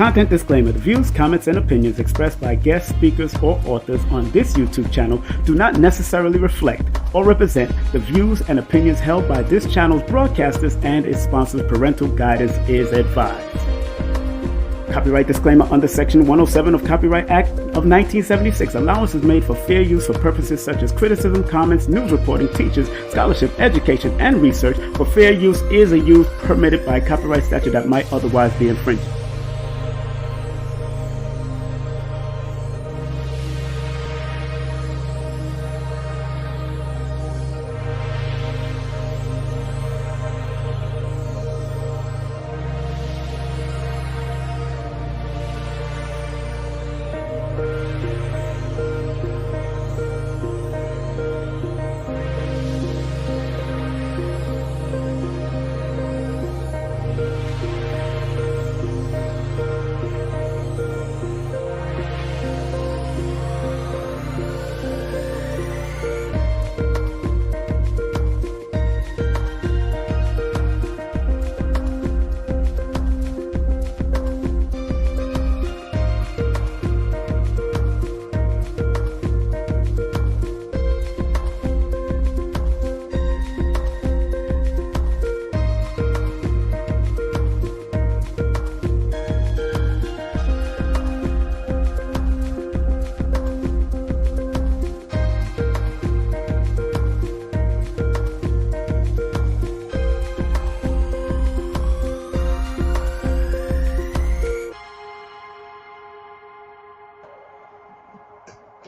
Content disclaimer: the views, comments, and opinions expressed by guest speakers or authors on this YouTube channel do not necessarily reflect or represent the views and opinions held by this channel's broadcasters and its sponsors. Parental guidance is advised. Copyright disclaimer under Section 107 of Copyright Act of 1976. Allowance is made for fair use for purposes such as criticism, comments, news reporting, teachers, scholarship, education, and research. For fair use is a use permitted by copyright statute that might otherwise be infringed.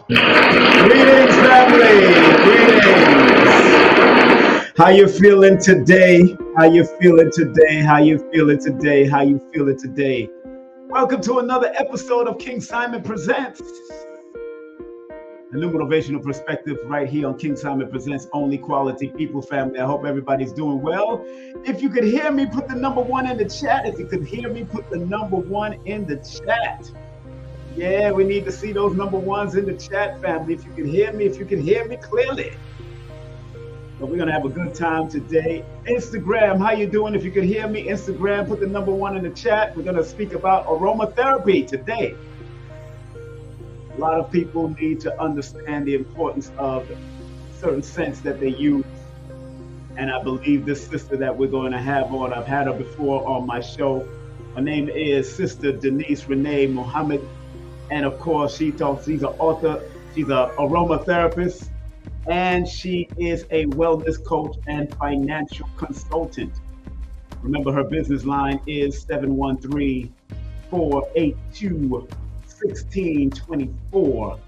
Greetings, family. Greetings. How you feeling today? How you feeling today? How you feeling today? How you feeling today? Welcome to another episode of King Simon Presents. A new motivational perspective right here on King Simon Presents Only Quality People, family. I hope everybody's doing well. If you could hear me, put the number 1 in the chat. If you could hear me, put the number 1 in the chat. Yeah, we need to see those number 1s in the chat, family. If you can hear me clearly. But we're going to have a good time today. Instagram, how you doing? If you can hear me, Instagram, put the number 1 in the chat. We're going to speak about aromatherapy today. A lot of people need to understand the importance of certain scents that they use. And I believe this sister that we're going to have on, I've had her before on my show. Her name is Sister DeNise Renee Mohammed. And of course, she's an author, she's an aromatherapist, and she is a wellness coach and financial consultant. Remember, her business line is 713-482-1624.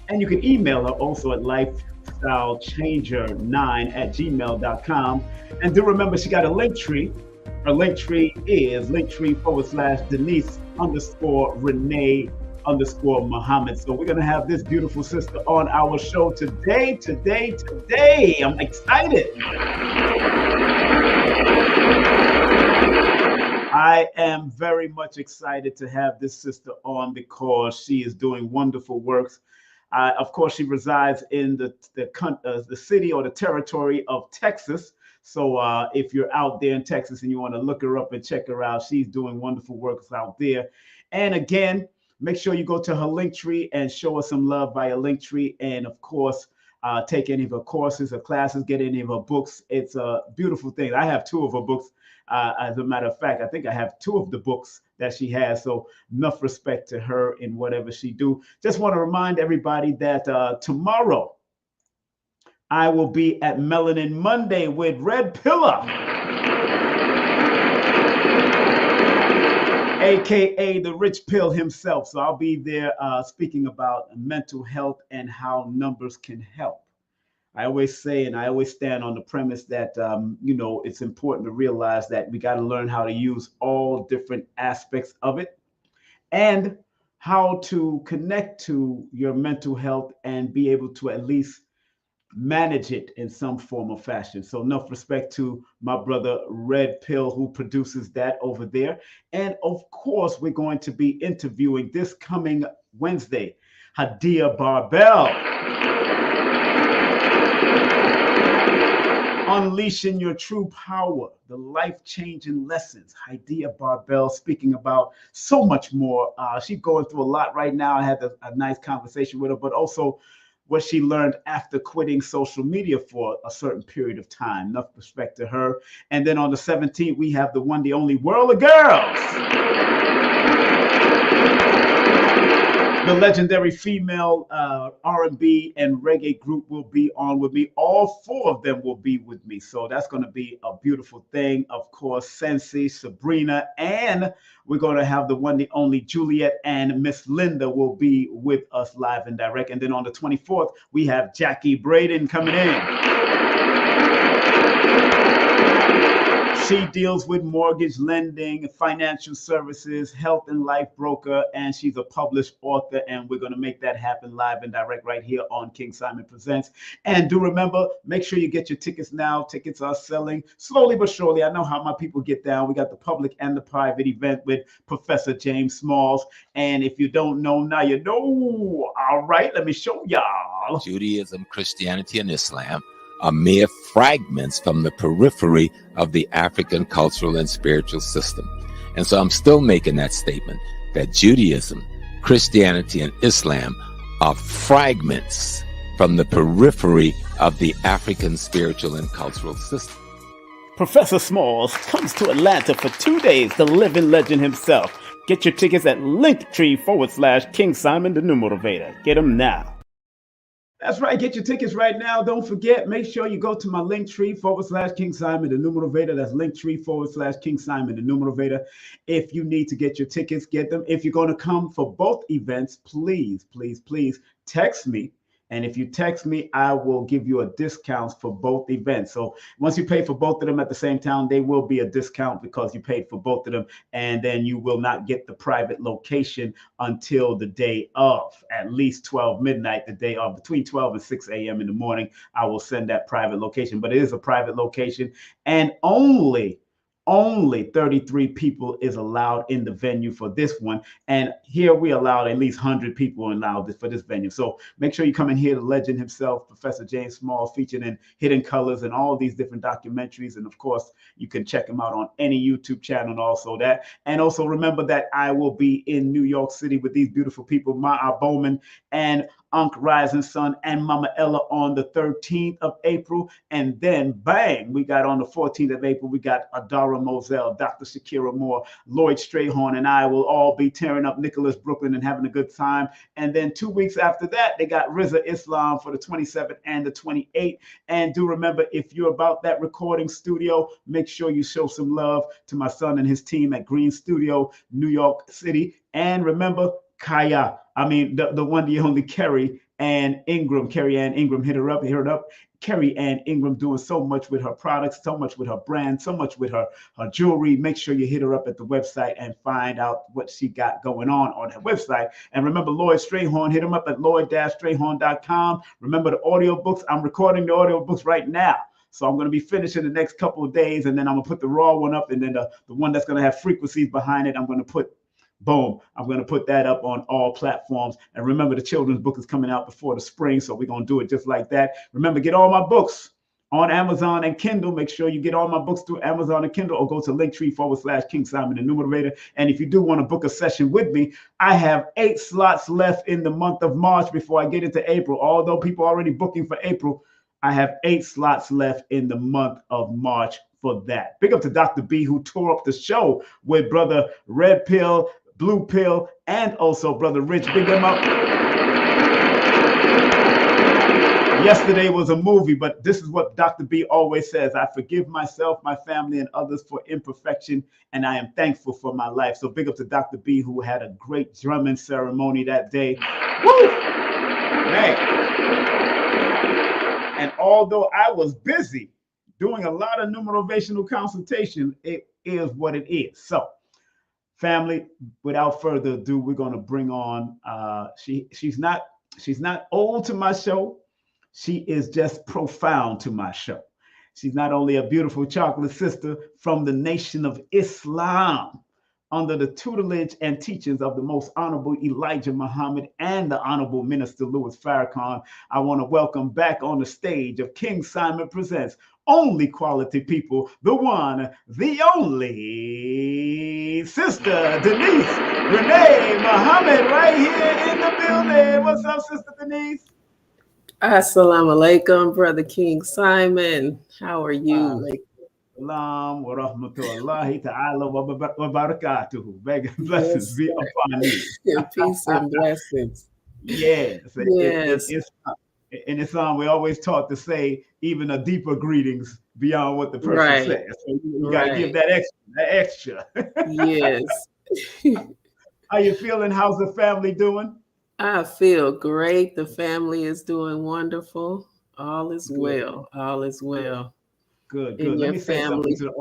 And you can email her also at lifestylechanger9@gmail.com. And do remember, she got a Linktree. Her Linktree is Linktree/Denise_Renee_Muhammad. So we're gonna have this beautiful sister on our show today. I'm excited. I am very much excited to have this sister on because she is doing wonderful works. Of course, she resides in the city or the territory of Texas. So if you're out there in Texas and you want to look her up and check her out, she's doing wonderful works out there. And again, make sure you go to her Linktree and show her some love via Linktree. And of course, take any of her courses or classes, get any of her books. It's a beautiful thing. I have 2 of her books. As a matter of fact, I think I have 2 of the books that she has. So enough respect to her in whatever she do. Just want to remind everybody that tomorrow I will be at Melanin Monday with Red Pillar, AKA the Rich Pill himself. So I'll be there speaking about mental health and how numbers can help. I always say, and I always stand on the premise that, it's important to realize that we got to learn how to use all different aspects of it and how to connect to your mental health and be able to at least manage it in some form or fashion. So enough respect to my brother Red Pill, who produces that over there. And of course, we're going to be interviewing this coming Wednesday, Hadia Barbell Unleashing Your True Power, the life-changing lessons. Haidia Barbell speaking about so much more. She's going through a lot right now. I had a nice conversation with her, but also what she learned after quitting social media for a certain period of time. Enough respect to her. And then on the 17th, we have the one, the only World of Girls. The legendary female R&B and reggae group will be on with me. All four of them will be with me. So that's going to be a beautiful thing. Of course, Sensi, Sabrina, and we're going to have the one, the only Juliet and Miss Linda will be with us live and direct. And then on the 24th, we have Jackie Braden coming in. She deals with mortgage lending, financial services, health and life broker, and she's a published author. And we're going to make that happen live and direct right here on King Simon Presents. And do remember, make sure you get your tickets now. Tickets are selling slowly but surely. I know how my people get down. We got the public and the private event with Professor James Smalls. And if you don't know, now you know. All right, let me show y'all. Judaism, Christianity, and Islam are mere fragments from the periphery of the African cultural and spiritual system. And so I'm still making that statement that Judaism, Christianity, and Islam are fragments from the periphery of the African spiritual and cultural system. Professor Smalls comes to Atlanta for 2 days, the living legend himself. Get your tickets at Linktr.ee/Kingsimonthenumerovator. Get them now. That's right. Get your tickets right now. Don't forget, make sure you go to my Linktr.ee/Kingsimonthenumerovator. That's Linktr.ee/Kingsimonthenumerovator. If you need to get your tickets, get them. If you're going to come for both events, please, please, please text me. And if you text me, I will give you a discount for both events. So once you pay for both of them at the same time, they will be a discount because you paid for both of them. And then you will not get the private location until the day of, at least 12 midnight, the day of, between 12 and 6 a.m. in the morning. I will send that private location, but it is a private location, and only 33 people is allowed in the venue for this one. And here we allowed at least 100 people allowed for this venue. So make sure you come and hear the legend himself, Professor James Small, featured in Hidden Colors and all these different documentaries. And of course, you can check him out on any YouTube channel and also that. And also remember that I will be in New York City with these beautiful people, Ma'a Bowman and Unc Rising Sun and Mama Ella on the 13th of April. And then bang, we got on the 14th of April, we got Adara Moselle, Dr. Shakira Moore, Lloyd Strayhorn, and I will all be tearing up Nicholas, Brooklyn, and having a good time. And then 2 weeks after that, they got Rizza Islam for the 27th and the 28th. And do remember, if you're about that recording studio, make sure you show some love to my son and his team at Green Studio, New York City. And remember, the one, the only Carrie Ann Ingram, hit her up. Carrie Ann Ingram doing so much with her products, so much with her brand, so much with her jewelry. Make sure you hit her up at the website and find out what she got going on her website. And remember, Lloyd Strayhorn, hit him up at lloyd-strayhorn.com. Remember the audiobooks. I'm recording the audiobooks right now. So I'm going to be finishing the next couple of days, and then I'm going to put the raw one up, and then the one that's going to have frequencies behind it, I'm going to put that up on all platforms. And remember, the children's book is coming out before the spring, so we're going to do it just like that. Remember, get all my books on Amazon and Kindle. Make sure you get all my books through Amazon and Kindle, or go to Linktree/Kingsimonthenumerovator. And if you do want to book a session with me, I have 8 slots left in the month of March before I get into April. Although people are already booking for April, I have 8 slots left in the month of March for that. Big up to Dr. B, who tore up the show with Brother Red Pill, Blue Pill, and also Brother Rich. Big them up. Yesterday was a movie, but this is what Dr. B always says: I forgive myself, my family, and others for imperfection, and I am thankful for my life. So big up to Dr. B, who had a great drumming ceremony that day. Woo! Man. And although I was busy doing a lot of numerovational consultation, it is what it is. So, family, without further ado, we're going to bring on, she's not old to my show. She is just profound to my show. She's not only a beautiful chocolate sister from the Nation of Islam, under the tutelage and teachings of the Most Honorable Elijah Muhammad and the Honorable Minister Louis Farrakhan. I want to welcome back on the stage of King Simon Presents, only quality people, the one, the only Sister DeNise Renee Muhammad right here in the building. What's up, Sister DeNise? Assalamu alaikum, Brother King Simon. How are you? Salam wa rahmatullahi ta'ala wa barakatuhu. Blessings Yes, be upon you. peace and blessings. Yes. Yes, In Islam, we always taught to say even a deeper greetings beyond what the person right, says. So you got to give right. that extra. Yes. How you feeling? How's the family doing? I feel great. The family is doing wonderful. All is Good, well. All is well. In good. Let your me say something family. to the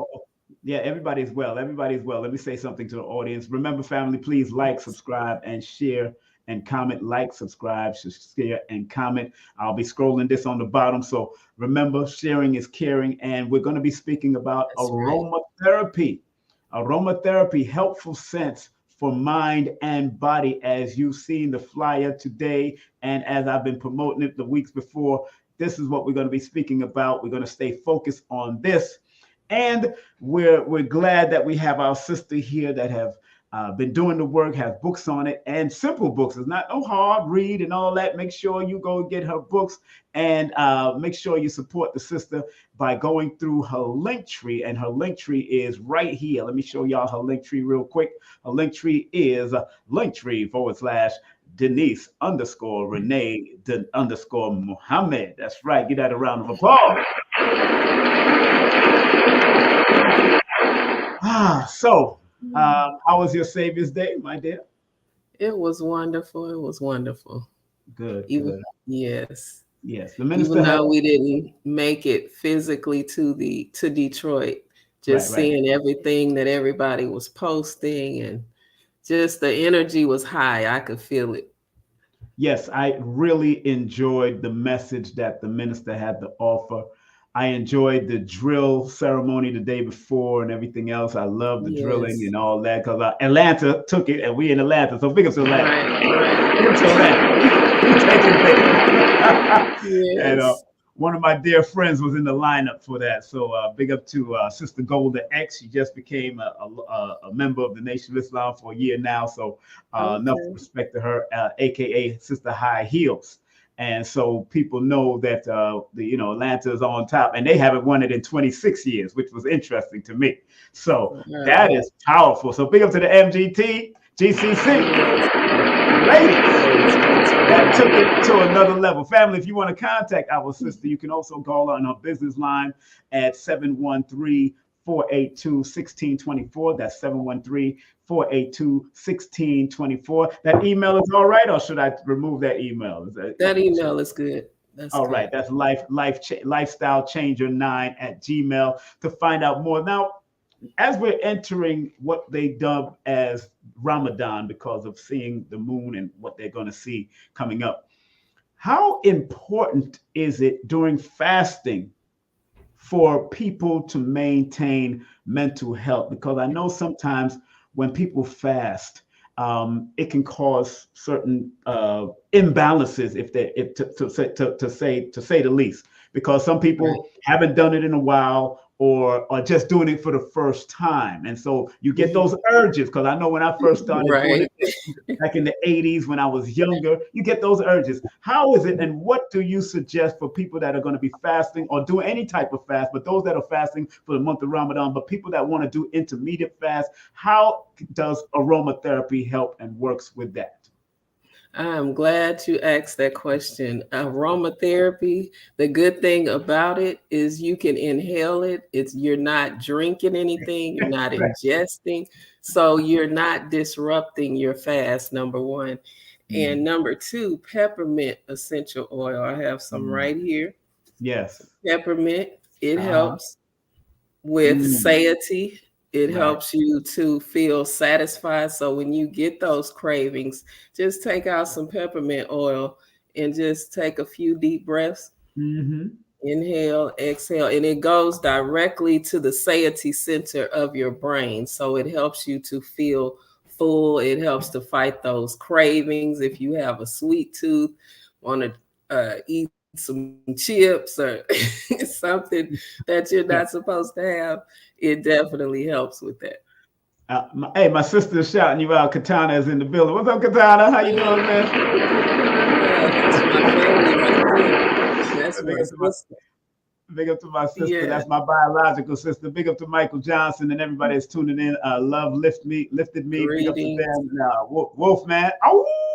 yeah, everybody's well. Everybody's well. Let me say something to the audience. Remember, family, please like, subscribe, and share and comment. Like, subscribe, share, and comment. I'll be scrolling this on the bottom. So remember, sharing is caring. And we're going to be speaking about That's right. aromatherapy. Aromatherapy, helpful scents for mind and body, as you've seen the flyer today. And as I've been promoting it the weeks before, this is what we're going to be speaking about. We're going to stay focused on this. And we're glad that we have our sister here that have been doing the work, have books on it, and simple books. It's not no hard read and all that. Make sure you go get her books, and make sure you support the sister by going through her Linktree. And her Linktree is right here. Let me show y'all her Linktree real quick. Her Linktree is Linktree/DeNise _ Renee _ Muhammad. That's right. Get that a round of applause. So, how was your Savior's Day, my dear? It was wonderful. It was wonderful. Good, Even good. yes. Yes, the Even minister had though we didn't make it physically to Detroit, right, just right. seeing everything that everybody was posting and just the energy was high. I could feel it. Yes, I really enjoyed the message that the minister had to offer. I enjoyed the drill ceremony the day before and everything else. I love the drilling Yes. and all that because Atlanta took it, and we in Atlanta, so big up to Atlanta. Right. Big up to Atlanta. We taking big. And Yes. one of my dear friends was in the lineup for that. So big up to Sister Golda X. She just became a member of the Nation of Islam for a year now. So enough Okay. respect to her, aka Sister High Heels. And so people know that Atlanta is on top, and they haven't won it in 26 years, which was interesting to me. So Wow. that is powerful. So big up to the MGT, GCC, ladies. That took it to another level. Family, if you want to contact our sister, you can also call on her business line at 713-482-1624. That's 713-482-1624. That email is all right, or should I remove that email? That email is good. That's all good. right. That's lifestyle changer 9 at Gmail to find out more. Now, as we're entering what they dub as Ramadan because of seeing the moon and what they're going to see coming up, how important is it during fasting for people to maintain mental health? Because I know sometimes when people fast, it can cause certain imbalances, if to say the least. Because some Right. people haven't done it in a while, or are just doing it for the first time, and so you get those urges. Because I know when I first started doing Right. it back in the 80s when I was younger, you get those urges. How is it, and what do you suggest for people that are going to be fasting or do any type of fast, but those that are fasting for the month of Ramadan, but people that want to do intermediate fast, how does aromatherapy help and works with that? I'm glad you asked that question. Aromatherapy, the good thing about it is you can inhale it. You're not drinking anything, you're not Right. ingesting, so you're not disrupting your fast, number one. And Mm, number two, peppermint essential oil. I have some mm. right here. Yes. Peppermint, it Uh-huh. helps with Mm, satiety. It right. helps you to feel satisfied. So when you get those cravings, just take out some peppermint oil and just take a few deep breaths. Mm-hmm. Inhale, exhale, and it goes directly to the satiety center of your brain. So it helps you to feel full. It helps to fight those cravings. If you have a sweet tooth, want to eat some chips or something that you're not supposed to have, it definitely helps with that. Hey, my sister is shouting you out. Katana is in the building. What's up, Katana? How you doing, man? That's my family right there. That's Big my up to my sister. Big up to my sister. Yeah, That's my biological sister. Big up to Michael Johnson and everybody that's tuning in. Love lifted me. Big up to greetings. them. Wolfman. Oh,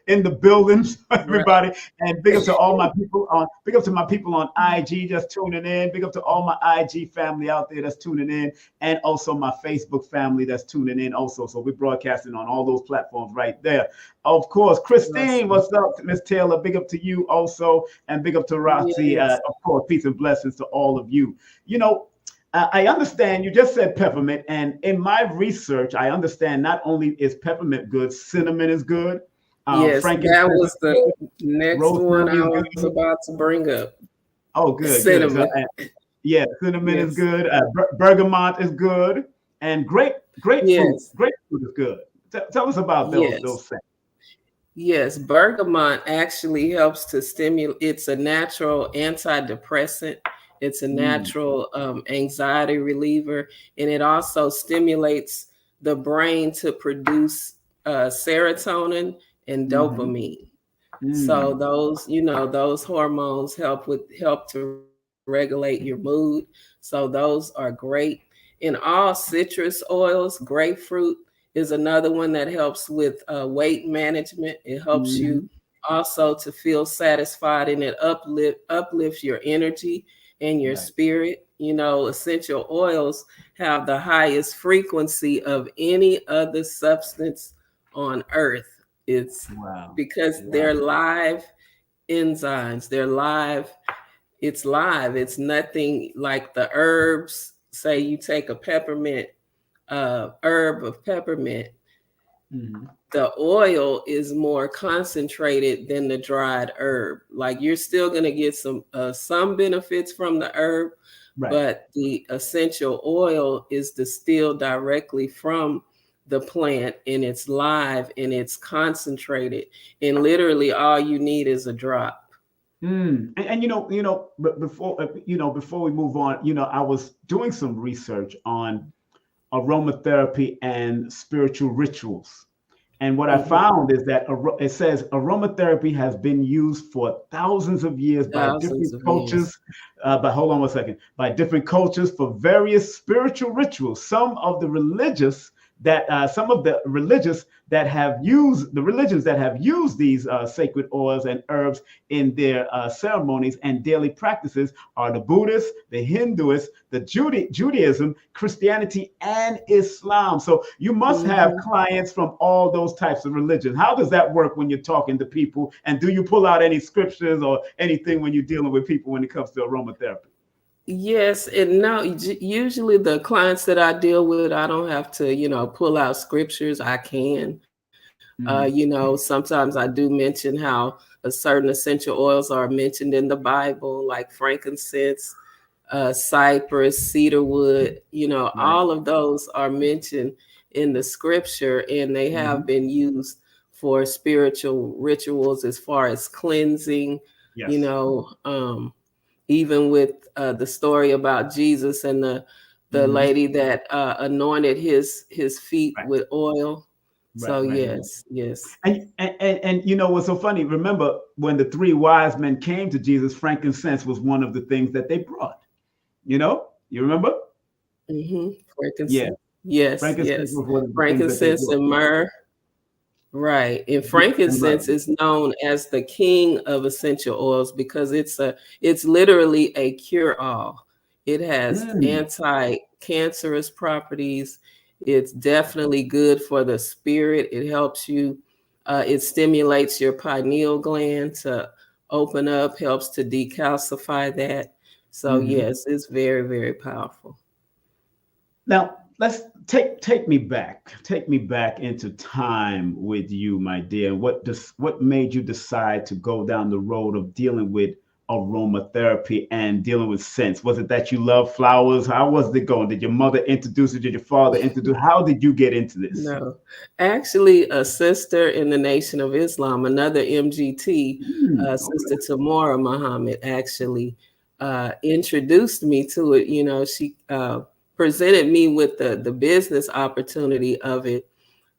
in the buildings, Right. everybody. And big up to all my people on. Big up to my people on IG just tuning in. Big up to all my IG family out there that's tuning in, and also my Facebook family that's tuning in. Also, so we're broadcasting on all those platforms right there. Of course, Christine, Awesome. what's up, Miss Taylor? Big up to you also, and big up to Roxy. Yes. Of course, peace and blessings to all of you. You know, I understand you just said peppermint, and in my research, I understand not only is peppermint good, cinnamon is good, Yes, that frankincense is was the good, next one rosemary I is was good. about to bring up. Oh, good, good. So, Cinnamon. yeah, cinnamon is Yes. good. Bergamot is good, and Yes. grapefruit is good. Tell us about Yes. those things. Yes, bergamot actually helps to stimulate. It's a natural antidepressant. It's a Mm, natural anxiety reliever, and it also stimulates the brain to produce serotonin and mm-hmm, dopamine. So mm, those, those hormones help to regulate your mood. So those are great. In all citrus oils, grapefruit is another one that helps with weight management. It helps you mm-hmm. also to feel satisfied, and it uplifts your energy and your Right. spirit. Essential oils have the highest frequency of any other substance on earth. It's Wow. because Wow. they're live enzymes. They're live. It's live. It's nothing like the herbs. Say you take a peppermint herb of peppermint, Mm-hmm. the oil is more concentrated than the dried herb. Like you're still going to get some benefits from the herb, Right. but the essential oil is distilled directly from the plant, and it's live and it's concentrated, and literally all you need is a drop. And but before we move on, I was doing some research on aromatherapy and spiritual rituals. And what I Mhm. found is that it says aromatherapy has been used for thousands of years by Thousands different of years. cultures. But hold on one second, by different cultures for various spiritual rituals. Some of the religious that have used the religions that have used these sacred oils and herbs in their ceremonies and daily practices are the Buddhists, the Hinduists, the Judaism, Christianity, and Islam. So you must have Mhm. clients from all those types of religions. How does that work when you're talking to people? And do you pull out any scriptures or anything when you're dealing with people when it comes to aromatherapy? Yes, and no, usually the clients that I deal with, I don't have to, pull out scriptures. I can. Mm-hmm. Sometimes I do mention how a certain essential oils are mentioned in the Bible, like frankincense, cypress, cedarwood. Right. All of those are mentioned in the scripture, and they have Mm-hmm. been used for spiritual rituals as far as cleansing. You Yes. know, um, Even with the story about Jesus and the Mm-hmm. lady that anointed his feet Right. with oil. So Right. yes, yes. And what's so funny? Remember when the three wise men came to Jesus, frankincense was one of the things that they brought. You remember? Yeah, Frankincense. Yes, frankincense yes. was one of the things that they Frankincense brought. and myrrh. Right. And Yeah, and right. frankincense is known as the king of essential oils because it's literally a cure-all. It has Mm, anti-cancerous properties. It's definitely good for the spirit. It helps you, it stimulates your pineal gland to open up, helps to decalcify that. So mhm. yes, it's very, very powerful. Now let's take me back into time with you, my dear. What made you decide to go down the road of dealing with aromatherapy and dealing with scents? Was it that you love flowers? How was it going? Did your mother introduce it? Did your father introduce? How did you get into this? No, actually, a sister in the Nation of Islam, another MGT, Sister Okay. Tamara Muhammad, actually introduced me to it. You know, she presented me with the business opportunity of it.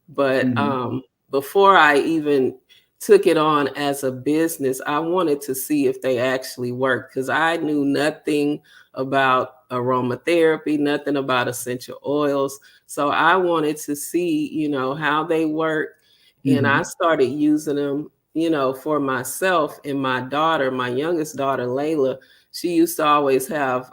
But Mhm. before I even took it on as a business, I wanted to see if they actually worked because I knew nothing about aromatherapy, nothing about essential oils. So I wanted to see, you know, how they work. And I Mhm. started using them, you know, for myself and my daughter, my youngest daughter, Layla. She used to always have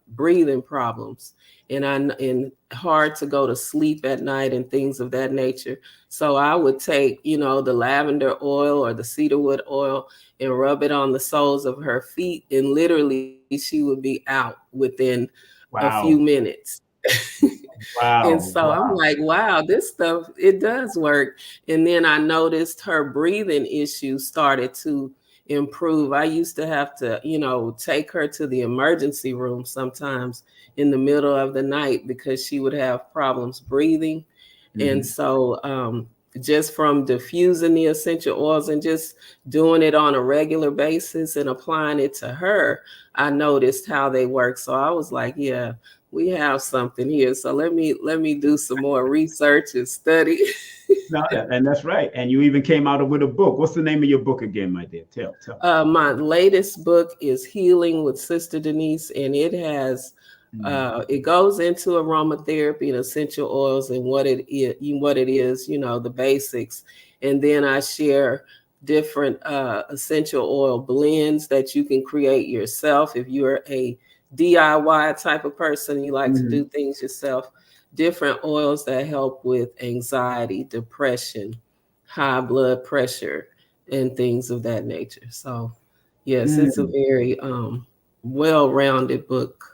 breathing problems and hard to go to sleep at night and things of that nature. So I would take, you know, the lavender oil or the cedarwood oil and rub it on the soles of her feet, and literally she would be out within a few Wow. minutes. And Wow. so I'm Wow. like, wow, this stuff, it does work. And then I noticed her breathing issues started to improve. I used to have to, you know, take her to the emergency room sometimes in the middle of the night because she would have problems breathing. And Mhm. so just from diffusing the essential oils and just doing it on a regular basis and applying it to her, I noticed how they work. So I was like, yeah, we have something here. So let me do some more research and study. No, and that's right. And you even came out with a book. What's the name of your book again, my dear? Tell. My latest book is Healing with Sister DeNise, and it has Mm. it goes into aromatherapy and essential oils and what it is, you know, the basics, and then I share different essential oil blends that you can create yourself if you're a DIY type of person. You like to Mhm. do things yourself. Different oils that help with anxiety, depression, high blood pressure, and things of that nature. So, yes, it's a Mm. very well-rounded book.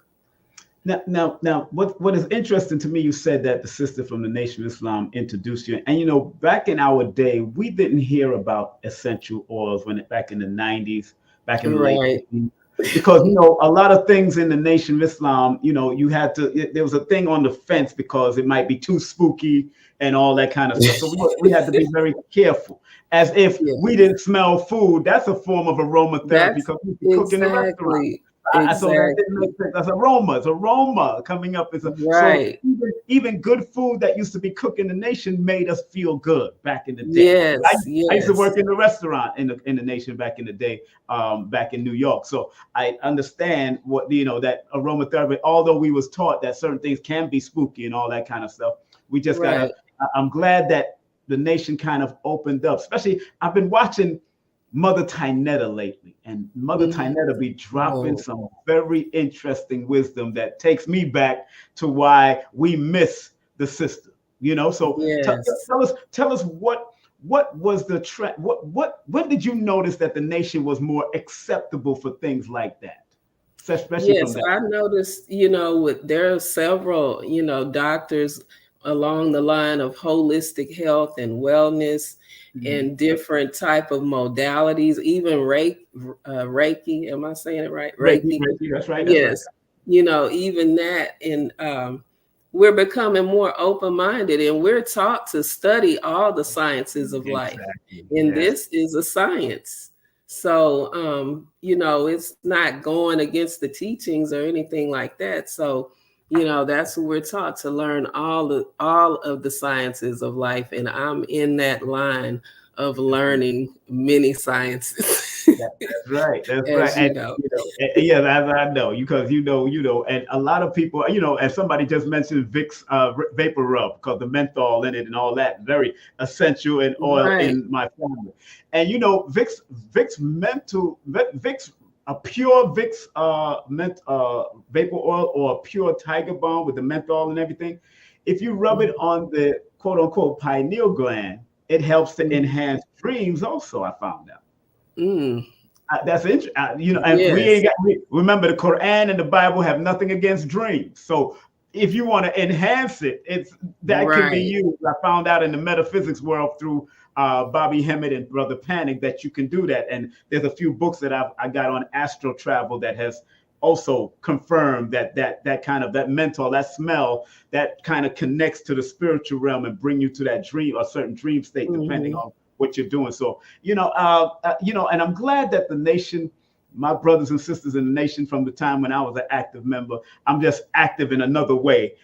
Now, what is interesting to me, you said that the sister from the Nation of Islam introduced you, and you know, back in our day, we didn't hear about essential oils back in the '90s, back in the late Right. '80s, because you know, a lot of things in the Nation of Islam, you know, there was a thing on the fence because it might be too spooky and all that kind of stuff. So we had to be very careful, as if we Yes, didn't smell food. That's a form of aromatherapy that's because we can cook in the restaurant. exactly, So that didn't make exactly sense. That's aromas, aroma coming up. So right. even good food that used to be cooked in the nation made us feel good back in the day. Yes, I used to yes, work in the restaurant in the nation back in the day, back in New York. So I understand what you know that aromatherapy. Although we was taught that certain things can be spooky and all that kind of stuff, we just gotta. right. I'm glad that the nation kind of opened up. Especially, I've been watching Mother Tynetta lately, and Mother Mhm. Tynetta be dropping Oh, some very interesting wisdom that takes me back to why we miss the sister. You know, so yes. tell us what was the trend? What when did you notice that the nation was more acceptable for things like that, especially from Yes, that? I noticed, you know, there are several, you know, doctors along the line of holistic health and wellness Mhm. and different type of modalities, even Reiki. Am I saying it right? Reiki, Reiki. Reiki, that's right, that's right. Yes. You know, even that. And we're becoming more open-minded and we're taught to study all the sciences of life. Exactly. And Yes. this is a science. So, you know, it's not going against the teachings or anything like that. So, you know, that's what we're taught to learn all of the sciences of life. And I'm in that line of learning many sciences, That's right. That's right. as you And know. yeah, as I know, because and a lot of people, and somebody just mentioned Vicks vapor rub because the menthol in it and all that very essential and oil Right. in my family. And Vicks Vicks a pure Vicks vapor oil or a pure Tiger Balm with the menthol and everything. If you rub it on the quote unquote pineal gland, it helps to Mhm. enhance dreams. Also, I found out. Mm, That's interesting. And we yes. ain't got. Remember, the Quran and the Bible have nothing against dreams. So if you want to enhance it, that can be Right. used. I found out in the metaphysics world through Bobby Hemmett and Brother Panic that you can do that. And there's a few books that I got on astral travel that has also confirmed that kind of that mental, that smell, that kind of connects to the spiritual realm and bring you to that dream, a certain dream state, depending Mm-hmm. on what you're doing. So and I'm glad that the nation, my brothers and sisters in the nation, from the time when I was an active member, I'm just active in another way.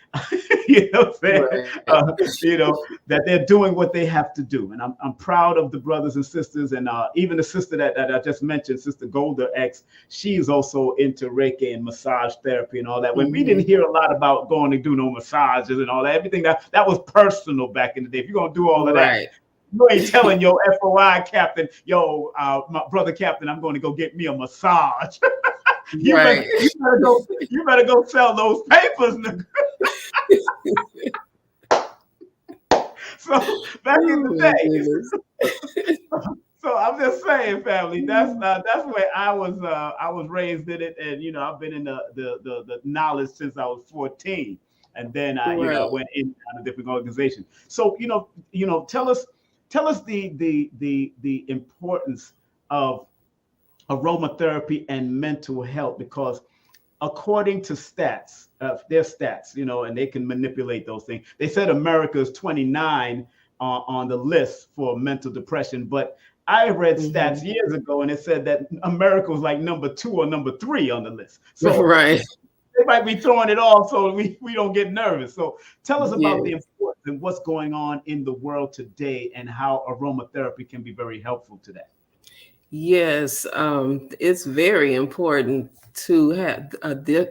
You know what I'm saying? Right. That they're doing what they have to do. And I'm proud of the brothers and sisters. And even the sister that I just mentioned, Sister Golda X, she's also into Reiki and massage therapy and all that. When we Mm-hmm. didn't hear a lot about going to do no massages and all that, everything that was personal back in the day. If you're going to do all of that, Right. you ain't telling your FOI captain, my brother captain, I'm going to go get me a massage. you better Right. you better go sell those papers. So back in the Oh my day. goodness. So I'm just saying, family. That's where I was raised in it, and I've been in the knowledge since I was 14, and then I Right. went in a different organization. So tell us the importance of aromatherapy and mental health, because according to stats, their stats, and they can manipulate those things. They said America is 29 on the list for mental depression, but I read stats Mm-hmm. years ago and it said that America was like number 2 or number 3 on the list. So Right. they might be throwing it off so we don't get nervous. So tell us about the Yes. importance and what's going on in the world today and how aromatherapy can be very helpful to that. Yes, it's very important to have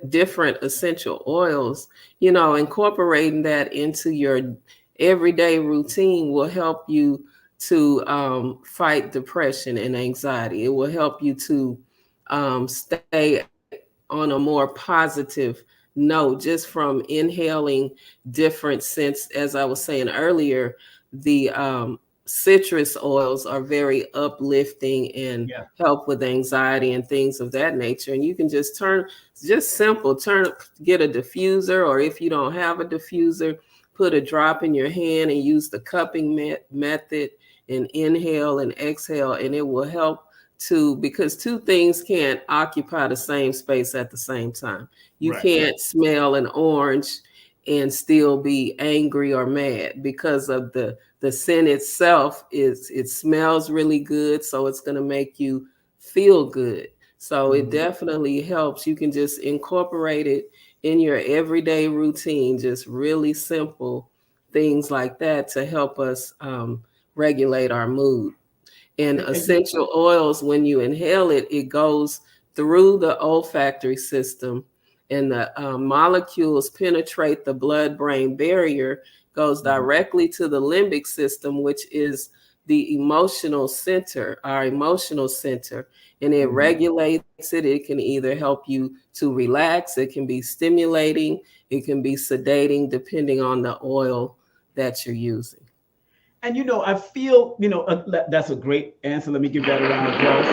different essential oils. Incorporating that into your everyday routine will help you to fight depression and anxiety. It will help you to stay on a more positive note just from inhaling different scents. As I was saying earlier, the citrus oils are very uplifting and Yeah. help with anxiety and things of that nature. And you can just get a diffuser, or if you don't have a diffuser, put a drop in your hand and use the cupping method and inhale and exhale, and it will help because two things can't occupy the same space at the same time. You Right. can't smell an orange and still be angry or mad, because of the scent itself. It smells really good, so it's going to make you feel good. So it Mhm. definitely helps. You can just incorporate it in your everyday routine, just really simple things like that to help us regulate our mood. And And essential oils, when you inhale it, it goes through the olfactory system, and the molecules penetrate the blood-brain barrier, goes Mhm. directly to the limbic system, which is the emotional center, our emotional center, and it Mhm. regulates it. It can either help you to relax, it can be stimulating, it can be sedating, depending on the oil that you're using. And I feel, that's a great answer. Let me give that a round of applause.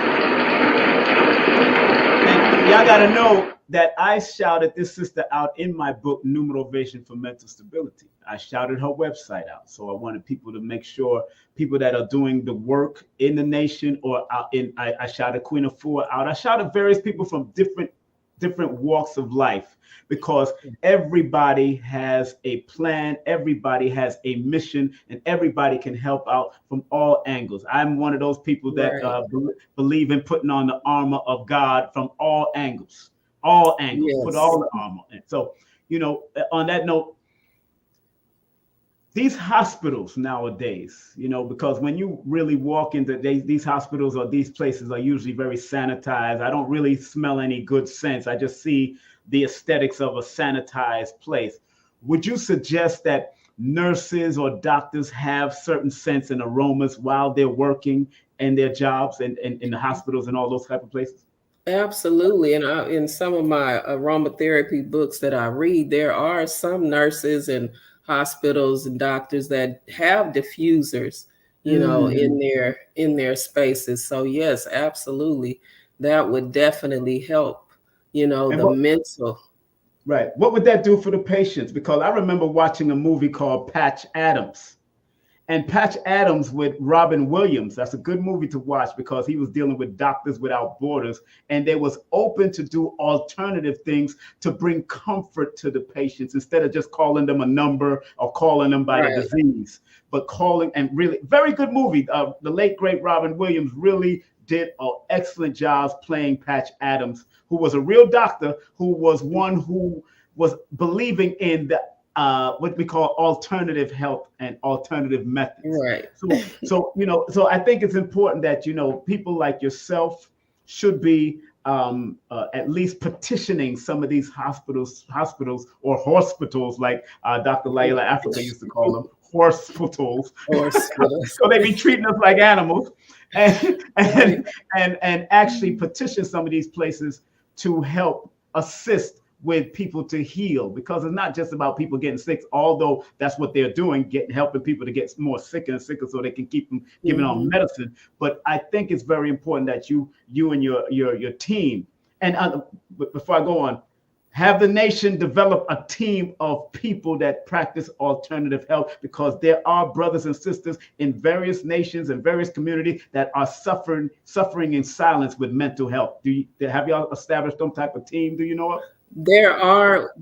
And y'all got to know that I shouted this sister out in my book, Numerovation for Mental Stability. I shouted her website out. So I wanted people to make sure, people that are doing the work in the nation or out I shouted Queen of Four out. I shouted various people from different walks of life, because everybody has a plan, everybody has a mission, and everybody can help out from all angles. I'm one of those people that Right. believe in putting on the armor of God from all angles, put Yes. all the armor in. So, on that note, these hospitals nowadays, because when you really walk into these hospitals or these places are usually very sanitized. I don't really smell any good scents. I just see the aesthetics of a sanitized place. Would you suggest that nurses or doctors have certain scents and aromas while they're working in their jobs and in the hospitals and all those type of places? Absolutely. And in some of my aromatherapy books that I read, there are some nurses and hospitals and doctors that have diffusers, Mm. in their spaces. So yes, absolutely. That would definitely help, And the what mental. Right. What would that do for the patients? Because I remember watching a movie called Patch Adams. And Patch Adams with Robin Williams, that's a good movie to watch because he was dealing with Doctors Without Borders, and they was open to do alternative things to bring comfort to the patients instead of just calling them a number or calling them by the Right. disease, but calling, and really very good movie. The late great Robin Williams really did an excellent job playing Patch Adams, who was a real doctor, who was one who was believing in the what we call alternative health and alternative methods. Right. So I think it's important that people like yourself should be at least petitioning some of these hospitals or hospitals, like Dr. Layla Africa used to call them, hospitals. Hospitals. So they be treating us like animals, and Right. and actually petition some of these places to help assist with people to heal, because it's not just about people getting sick, although that's what they're doing, helping people to get more sicker and sicker so they can keep them giving on Mhm. medicine. But I think it's very important that you and your team, and before I go on, have the nation develop a team of people that practice alternative health, because there are brothers and sisters in various nations and various communities that are suffering in silence with mental health. Have y'all established some type of team? Do you know of? There are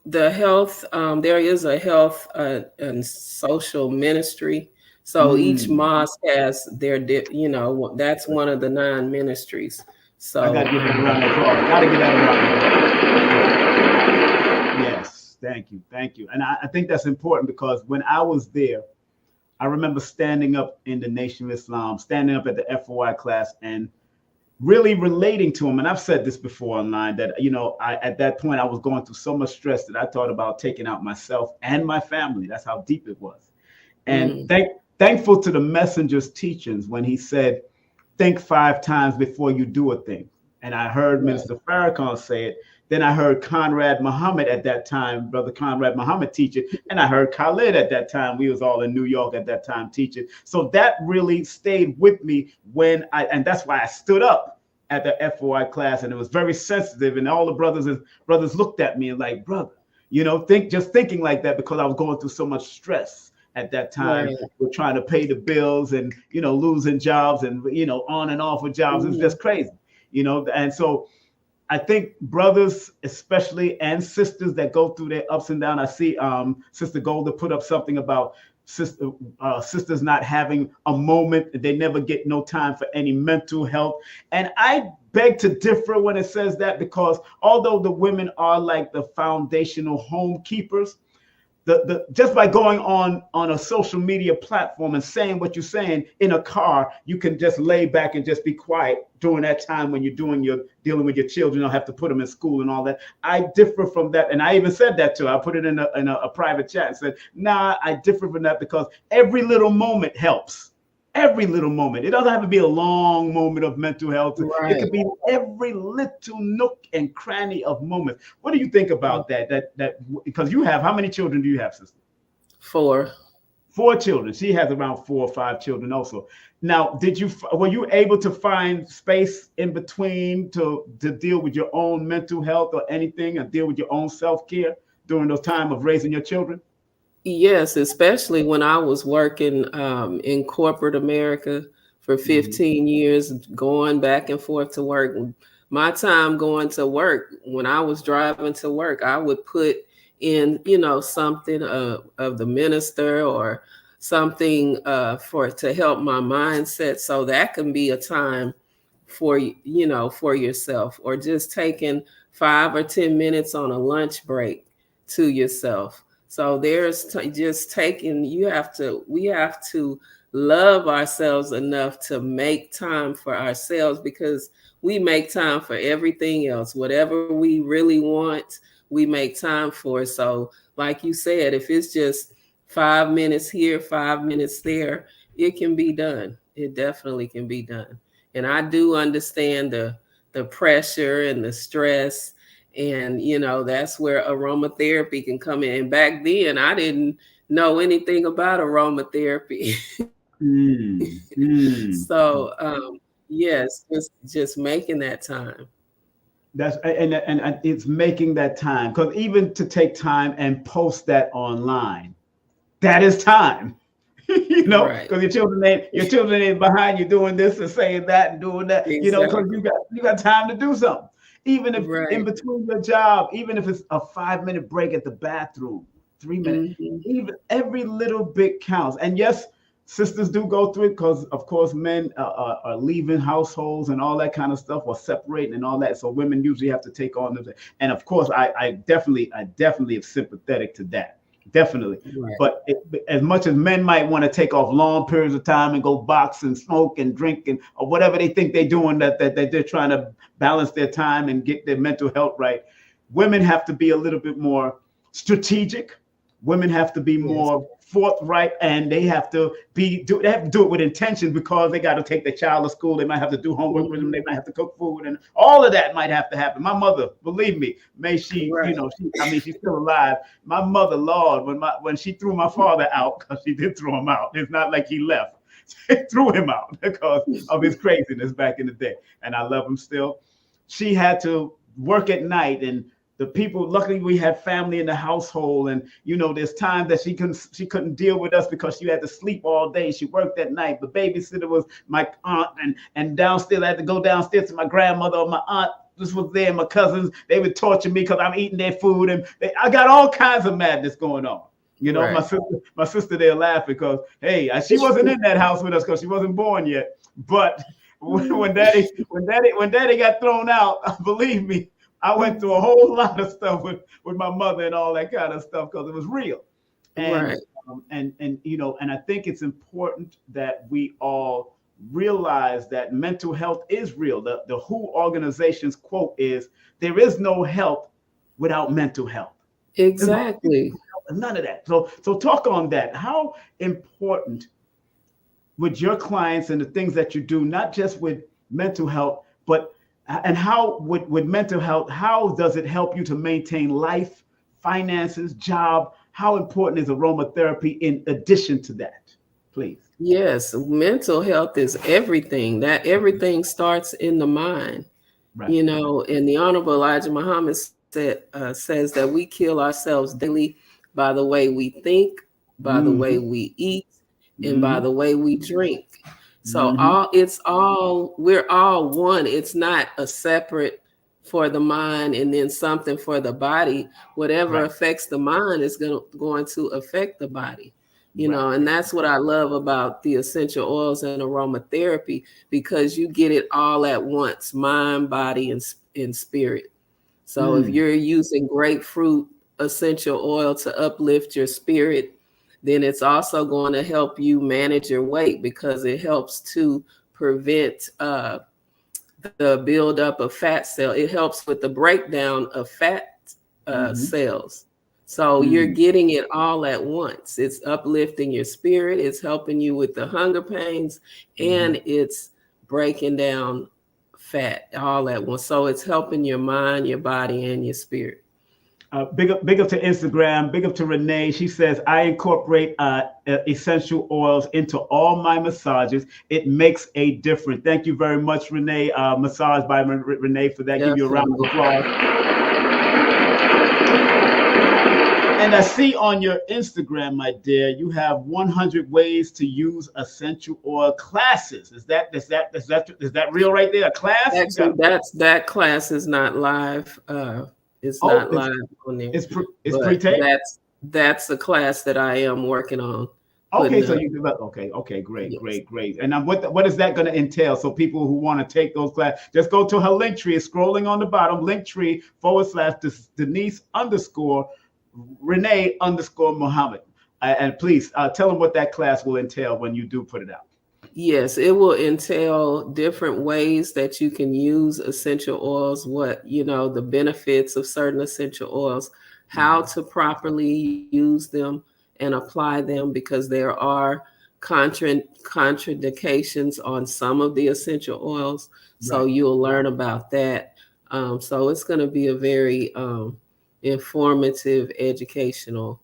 the health, there is a health and social ministry. So each Mm, mosque has that's one of the 9 ministries. I got So to give that a round of applause. Got to give that a round of applause. Yes, thank you, thank you. And I think that's important, because when I was there, I remember standing up in the Nation of Islam, standing up at the FOI class, and really relating to him. And I've said this before online that, at that point, I was going through so much stress that I thought about taking out myself and my family. That's how deep it was. And mm, thankful to the messenger's teachings when he said, think 5 times before you do a thing. And I heard right. Minister Farrakhan say it. Then I heard Conrad Muhammad at that time, Brother Conrad Muhammad teach it. And I heard Khalid at that time. We was all in New York at that time teaching. So that really stayed with me and that's why I stood up at the FOI class, and it was very sensitive. And all the brothers looked at me and like, brother, thinking like that, because I was going through so much stress at that time. Right. We're trying to pay the bills, and losing jobs, and on and off with jobs. It's Mhm. just crazy. And so I think brothers, especially, and sisters that go through their ups and downs. I see Sister Golda put up something about sisters not having a moment. They never get no time for any mental health. And I beg to differ when it says that, because although the women are like the foundational home keepers, the just by going on a social media platform and saying what you're saying in a car, you can just lay back and just be quiet during that time when you're dealing with your children. You don't have to put them in school and all that. I differ from that, and I even said that to her. I put it in a private chat and said, nah, I differ from that, because every little moment helps. Every little moment. It doesn't have to be a long moment of mental health. It Right. could be every little nook and cranny of moments. What do you think about that? That because you have, how many children do you have, sister? 4. 4 children. She has around 4 or 5 children also. Now, were you able to find space in between to deal with your own mental health or anything, and deal with your own self-care during those time of raising your children? Yes, especially when I was working in corporate America for Mhm. 15 years, going back and forth to work. My time going to work, when I was driving to work, I would put in, something of the minister, or something for to help my mindset. So that can be a time for yourself, or just taking 5 or 10 minutes on a lunch break to yourself. So just taking, we have to love ourselves enough to make time for ourselves, because we make time for everything else. Whatever we really want, we make time for. So, like you said, if it's just 5 minutes here, 5 minutes there, it can be done. It definitely can be done. And I do understand the pressure and the stress, and that's where aromatherapy can come in. And back then I didn't know anything about aromatherapy. Mm, mm. So yes, just making that time. That's and it's making that time, because even to take time and post that online, that is time. Right. Because your children ain't behind you doing this and saying that and doing that, because Exactly. you got time to do something. Even if in Right. between your job, even if it's a 5 minute break at the bathroom, 3 minutes, Hmm. even every little bit counts. And yes, sisters do go through it, because of course men are leaving households and all that kind of stuff, or separating and all that. So women usually have to take on them. And of course, I definitely am sympathetic to that. Definitely. Right. But as much as men might want to take off long periods of time and go box and smoke and drink and or whatever they think they're doing, that they're trying to balance their time and get their mental health right, women have to be a little bit more strategic. Women have to be Yes. more forthright, and they have to do it with intention, because they got to take their child to school. They might have to do homework with them. Hmm. They might have to cook food, and all of that might have to happen. My mother, believe me, may she, Right. she's still alive. My mother, Lord, when she threw my father out, because she did throw him out. It's not like he left. She threw him out because of his craziness back in the day, and I love him still. She had to work at night, and the people, luckily we had family in the household, and there's times that she couldn't deal with us because she had to sleep all day. She worked at night. The babysitter was my aunt, and downstairs I had to go downstairs to my grandmother or my aunt. This was there. My cousins, they would torture me because I'm eating their food, and I got all kinds of madness going on. My Right. sister, they're laughing because, hey, she wasn't in that house with us because she wasn't born yet. But when daddy got thrown out, believe me, I went through a whole lot of stuff with my mother and all that kind of stuff, because it was real. And Right. and I think it's important that we all realize that mental health is real. The WHO organization's quote is, "There is no health without mental health." There's no Exactly. none of that. So talk on that. How important with your clients and the things that you do, not just with mental health, but and how with mental health, how does it help you to maintain life, finances, job? How important is aromatherapy in addition to that? Please. Yes, mental health is everything. That everything starts in the mind. Right. And the Honorable Elijah Muhammad says that we kill ourselves daily by the way we think, by the way Mm-hmm. we eat, and by Mm-hmm. the way we drink. So Mm-hmm. we're all one. It's not a separate for the mind and then something for the body. Whatever Right. affects the mind is going to affect the body. Right. And that's what I love about the essential oils and aromatherapy, because you get it all at once: mind, body, and spirit. So if Mm. you're using grapefruit essential oil to uplift your spirit, then it's also going to help you manage your weight, because it helps to prevent the buildup of fat cell. It helps with the breakdown of fat Mm-hmm. cells. So you're Mm. getting it all at once. It's uplifting your spirit. It's helping you with the hunger pains, Mm-hmm. and it's breaking down fat all at once. So it's helping your mind, your body, and your spirit. Big up to Instagram. Big up to Renee. She says, I incorporate essential oils into all my massages. It makes a difference. Thank you very much, Renee. Massage by Renee, for that. Give you a round of Definitely. applause. And I see on your Instagram, my dear, you have 100 ways to use essential oil classes. Is that real right there? A class? You Actually, got. that class is not live. It's Oh, not it's live on there, it's pre, it's but pre-taped. that's a class that I am working on Okay, putting so up. you develop. Okay, great, Yes. great, great. And what is that going to entail? So people who want to take those classes, just go to her link tree. It's scrolling on the bottom. Linktree / Denise underscore Renee underscore Muhammad. And please tell them what that class will entail when you do put it out. Yes, it will entail different ways that you can use essential oils, the benefits of certain essential oils, how Mhm. to properly use them and apply them, because there are contraindications on some of the essential oils. So Right. you'll learn about that. So it's going to be a very informative, educational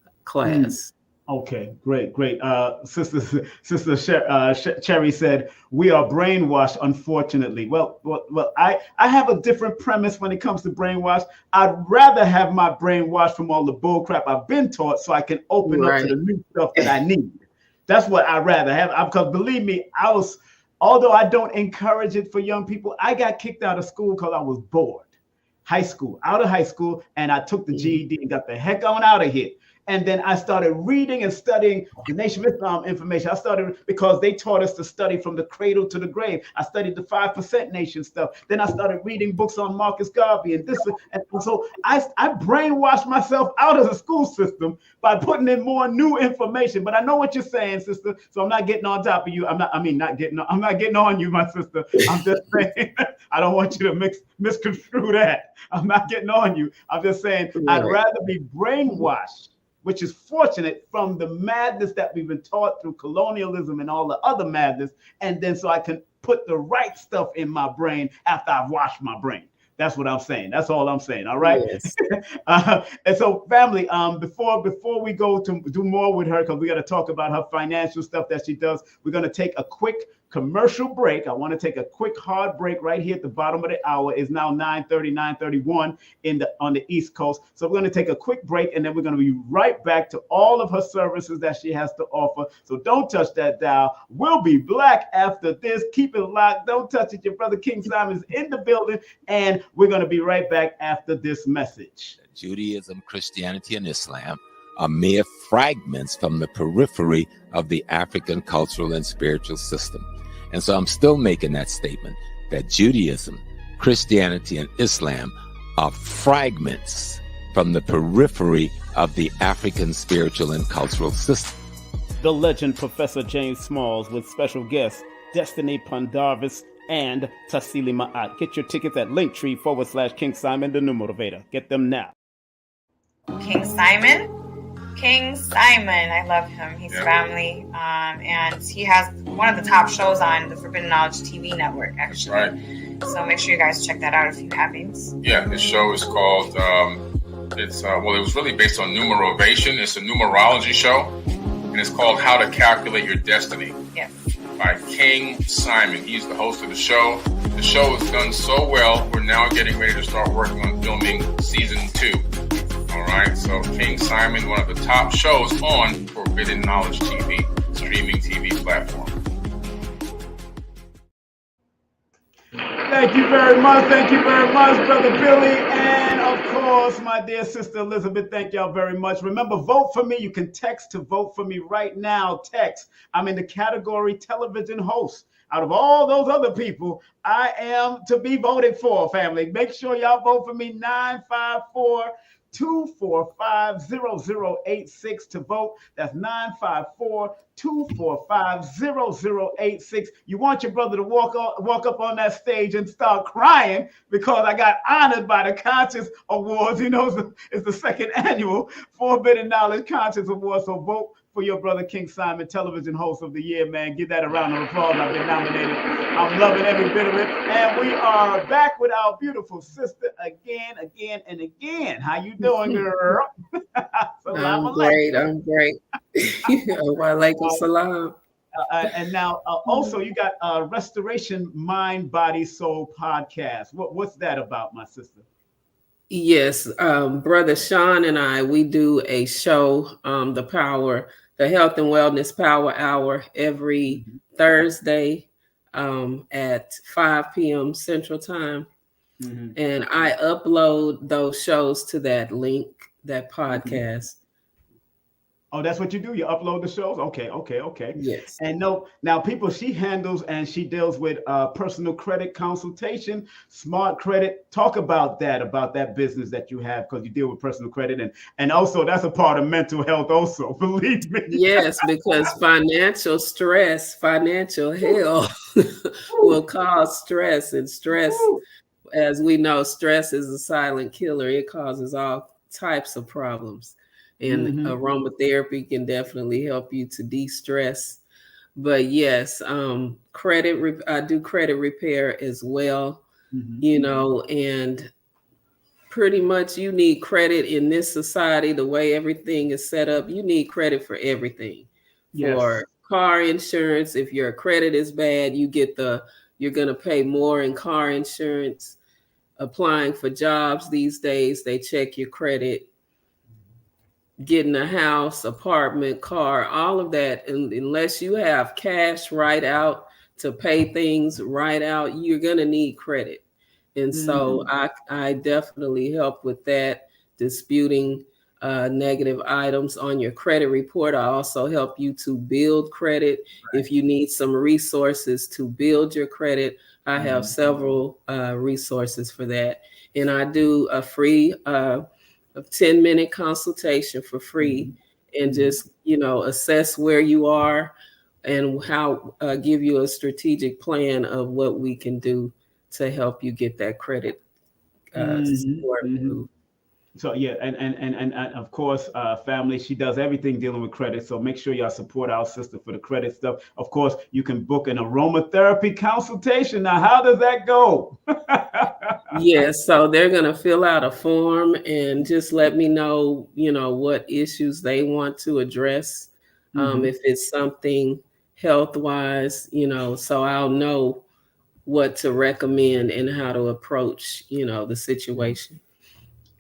Mm. class. Okay, great. Cherry said we are brainwashed. Unfortunately, I have a different premise when it comes to brainwash. I'd rather have my brain washed from all the bull crap I've been taught, so I can open up to Right. the new stuff that I need. That's what I'd rather have. Because believe me, although I don't encourage it for young people, I got kicked out of school because I was bored. Out of high school, and I took the GED and got the heck on out of here. And then I started reading and studying the Nation of Islam information. I started because they taught us to study from the cradle to the grave. I studied the 5% Nation stuff. Then I started reading books on Marcus Garvey and this. And so I brainwashed myself out of the school system by putting in more new information. But I know what you're saying, sister. So I'm not getting on top of you. I'm not getting on you, my sister. I'm just saying, I don't want you to misconstrue that. I'm not getting on you. I'm just saying, I'd rather be brainwashed, which is fortunate, from the madness that we've been taught through colonialism and all the other madness, and then so I can put the right stuff in my brain after I've washed my brain. That's what I'm saying. That's all I'm saying. All right. Yes. And so, family, before we go to do more with her, because we got to talk about her financial stuff that she does, we're going to take a quick commercial break. I want to take a quick hard break right here at the bottom of the hour. It's now 9:30, 9:31 on the East Coast. So we're going to take a quick break, and then we're going to be right back to all of her services that she has to offer. So don't touch that dial. We'll be back after this. Keep it locked. Don't touch it. Your brother King Simon's in the building, and we're going to be right back after this message. Judaism, Christianity, and Islam are mere fragments from the periphery of the African cultural and spiritual system. And so I'm still making that statement that Judaism, Christianity, and Islam are fragments from the periphery of the African spiritual and cultural system. The legend Professor James Smalls with special guests Destiny Pendarvis and Tassili Ma'at. Get your tickets at Linktr.ee/KingSimonthenumerovator. Get them now. King Simon, I love him. He's family, and he has one of the top shows on the Forbidden Knowledge TV network, actually. That's right. So make sure you guys check that out if you haven't. Yeah, his show is called, it was really based on numerovation. It's a numerology show, and it's called How to Calculate Your Destiny. Yes. By King Simon. He's the host of the show. The show has done so well, we're now getting ready to start working on filming season 2. All right, so King Simon, one of the top shows on Forbidden Knowledge TV, streaming TV platform. Thank you very much, Brother Billy. And of course, my dear sister Elizabeth, thank y'all very much. Remember, vote for me. You can text to vote for me right now. Text. I'm in the category television host. Out of all those other people, I am to be voted for, family. Make sure y'all vote for me. 954-245-0086 to vote. That's 954-245-0086. You want your brother to walk up on that stage and start crying because I got honored by the Conscious Awards. You know, it's the second annual Forbidden Knowledge Conscious Awards. So vote for your brother King Simon, television host of the year, man. Give that a round of applause. I've been nominated. I'm loving every bit of it. And we are back with our beautiful sister again. How you doing, girl? I'm great. Walaikum salam. And now also you got Restoration Mind, Body, Soul podcast. What's that about, my sister? Yes, Brother Sean and we do a show, the Health and Wellness Power Hour, every Thursday at 5 p.m. Central Time. Mm-hmm. And I upload those shows to that link, that podcast. Oh, that's what you do? You upload the shows? Okay. Yes. And now people, she handles and she deals with personal credit consultation, smart credit. Talk about that business that you have, because you deal with personal credit. And also that's a part of mental health also, believe me. Yes, because financial hell will cause stress. And stress, as we know, stress is a silent killer. It causes all types of problems. And aromatherapy can definitely help you to de-stress. But yes, I do credit repair as well, and pretty much you need credit in this society, the way everything is set up. You need credit for everything. Yes. For car insurance, if your credit is bad, you're going to pay more in car insurance. Applying for jobs these days, they check your credit. Getting a house, apartment, car, all of that, and unless you have cash right out to pay things right out, you're going to need credit. And so I definitely help with that, disputing negative items on your credit report. I also help you to build credit. Right. If you need some resources to build your credit, I have several resources for that. And I do a free a 10-minute consultation for free and just, assess where you are and how give you a strategic plan of what we can do to help you get that credit score improved. So yeah, and of course, family, she does everything dealing with credit. So make sure y'all support our sister for the credit stuff. Of course, you can book an aromatherapy consultation. Now, how does that go? Yes, so they're gonna fill out a form and just let me know, what issues they want to address. If it's something health wise, so I'll know what to recommend and how to approach, the situation.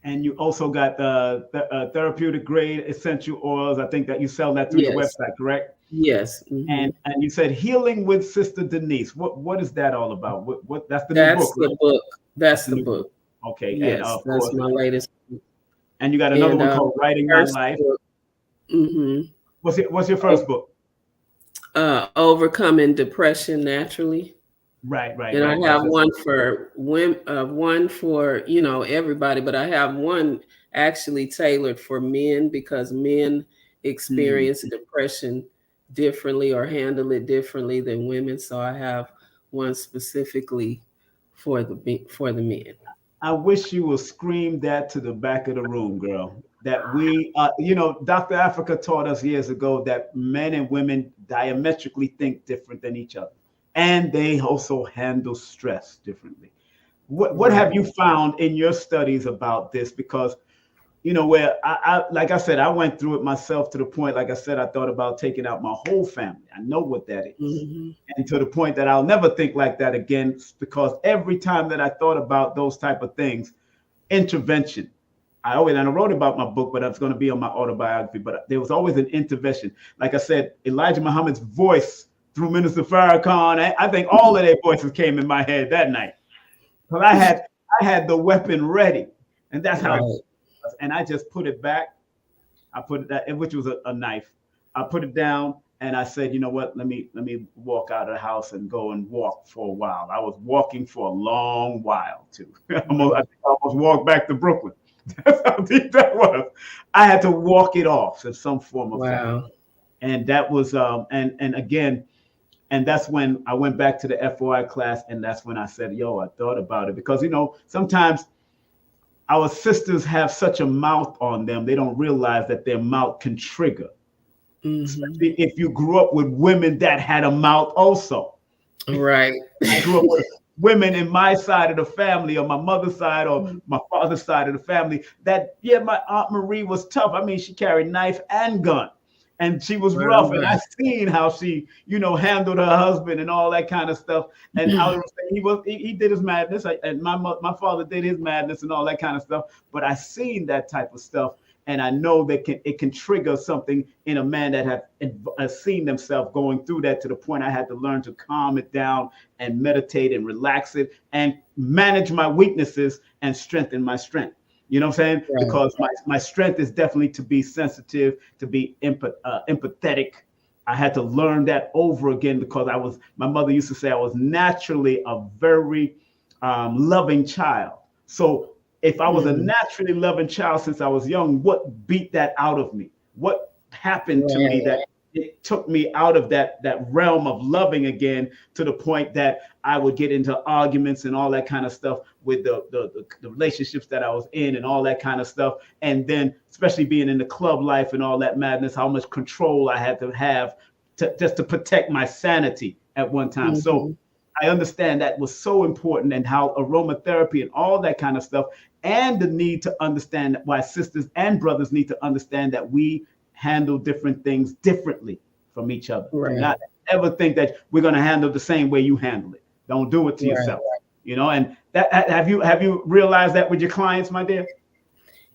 And you also got the therapeutic grade essential oils. I think that you sell that through your Yes. website, correct? Yes. And you said healing with Sister DeNise. What is that all about? What that's the new That's book, the right? book. That's the new book. Okay, and Yes, of that's course, my latest book. and you got another And one called Writing My first Life. book, What's your first book? Overcoming Depression Naturally. Right. And I have one for women, one for, everybody, but I have one actually tailored for men because men experience depression differently or handle it differently than women. So I have one specifically for the men. I wish you would scream that to the back of the room, girl. That we, Dr. Africa taught us years ago that men and women diametrically think different than each other, and they also handle stress differently. What have you found in your studies about this? Because where I like I said, I went through it myself to the point, like I said, I thought about taking out my whole family. I know what that is. And to the point that I'll never think like that again, because every time that I thought about those type of things, intervention. I wrote about my book, but it's going to be on my autobiography. But there was always an intervention. Like I said, Elijah Muhammad's voice through Minister Farrakhan. I think all of their voices came in my head that night. But I had the weapon ready, and that's how. And I just put it back. I put it that, which was a knife. I put it down, and I said, you know what? Let me walk out of the house and go and walk for a while. I was walking for a long while too. I almost walked back to Brooklyn. That's how deep that was. I had to walk it off in some form of fashion. And that was and again, and that's when I went back to the FOI class, and that's when I said, yo, I thought about it, because sometimes our sisters have such a mouth on them, they don't realize that their mouth can trigger. Especially if you grew up with women that had a mouth also. Right. I grew up with women in my side of the family, or my mother's side, or my father's side of the family, that, my Aunt Marie was tough. I mean, she carried knife and gun, and she was rough. And I seen how she, handled her husband and all that kind of stuff. And he did his madness, and my father did his madness and all that kind of stuff. But I seen that type of stuff, and I know that it can trigger something in a man that has seen themselves going through that, to the point I had to learn to calm it down and meditate and relax it and manage my weaknesses and strengthen my strength. You know what I'm saying? Right. Because my strength is definitely to be sensitive, to be empathetic. I had to learn that over again, because my mother used to say I was naturally a very loving child. So if I was a naturally loving child since I was young, what beat that out of me? What happened to me that it took me out of that realm of loving again, to the point that I would get into arguments and all that kind of stuff with the relationships that I was in and all that kind of stuff. And then especially being in the club life and all that madness, how much control I had to have just to protect my sanity at one time. So I understand that was so important, and how aromatherapy and all that kind of stuff, and the need to understand why sisters and brothers need to understand that we handle different things differently from each other. Do Right. not ever think that we're going to handle the same way you handle it. Don't do it to Right. yourself. And that have you realized that with your clients, my dear?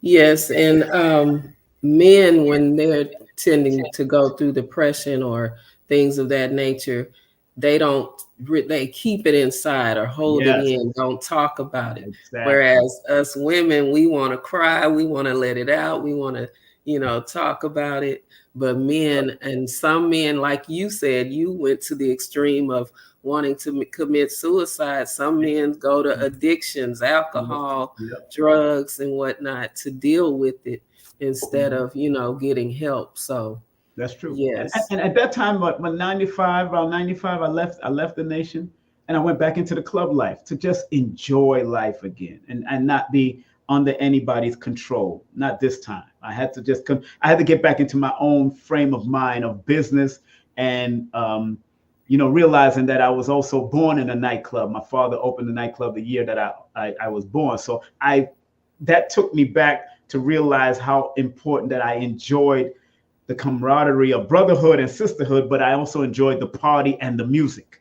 Yes, and men, when they're tending to go through depression or things of that nature, they keep it inside or hold it Yes, in, don't talk about it. exactly. Whereas us women, we want to cry, we want to let it out, we want to, talk about it. But men, and some men, like you said, you went to the extreme of wanting to commit suicide. Some men go to addictions, alcohol, Yep. drugs, and whatnot to deal with it instead of, getting help. So That's true. yes. And at that time, when around 95, I left the nation, and I went back into the club life to just enjoy life again, and not be under anybody's control. Not this time. I had to get back into my own frame of mind of business, and realizing that I was also born in a nightclub. My father opened a nightclub the year that I was born. So that took me back to realize how important that I enjoyed the camaraderie of brotherhood and sisterhood, but I also enjoyed the party and the music,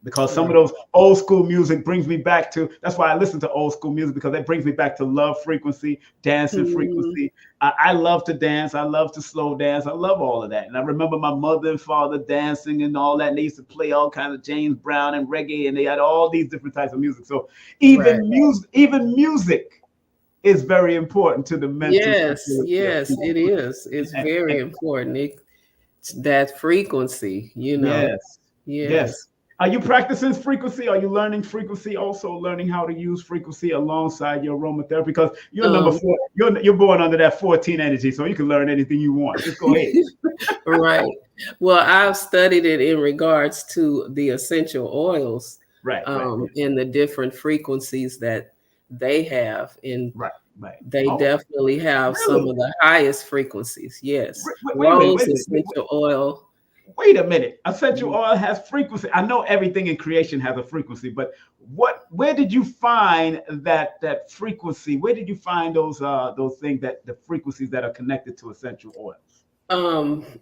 because some of those old school music brings me back to, that's why I listen to old school music, because it brings me back to love frequency, dancing frequency. I love to dance. I love to slow dance. I love all of that. And I remember my mother and father dancing and all that. And they used to play all kinds of James Brown and reggae, and they had all these different types of music. So even music is very important to the mental stability. Yes, it is. It's very important. That frequency, Yes. Yes. Are you practicing frequency? Are you learning frequency? Also learning how to use frequency alongside your aromatherapy? Because you're number 4. You're born under that 14 energy, so you can learn anything you want. Just go ahead. Right. Well, I've studied it in regards to the essential oils, Right. in the different frequencies that they have. And Right. they definitely have some of the highest frequencies. Yes. Wait essential oil. Wait a minute. Essential oil has frequency. I know everything in creation has a frequency, but where did you find that frequency? Where did you find those things, that the frequencies that are connected to essential oils?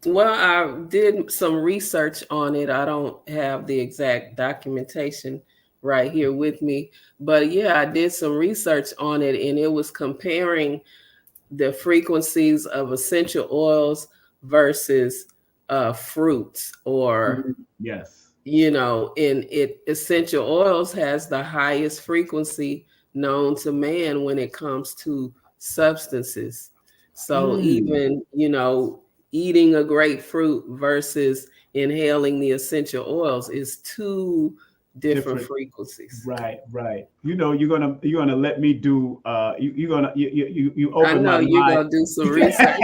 Well, I did some research on it. I don't have the exact documentation right here with me, but yeah, I did some research on it, and it was comparing the frequencies of essential oils versus fruits, or yes, essential oils has the highest frequency known to man when it comes to substances. So even eating a grapefruit versus inhaling the essential oils is two different frequencies. Right. You're gonna let me do. You open I know my you're mind. gonna do some research.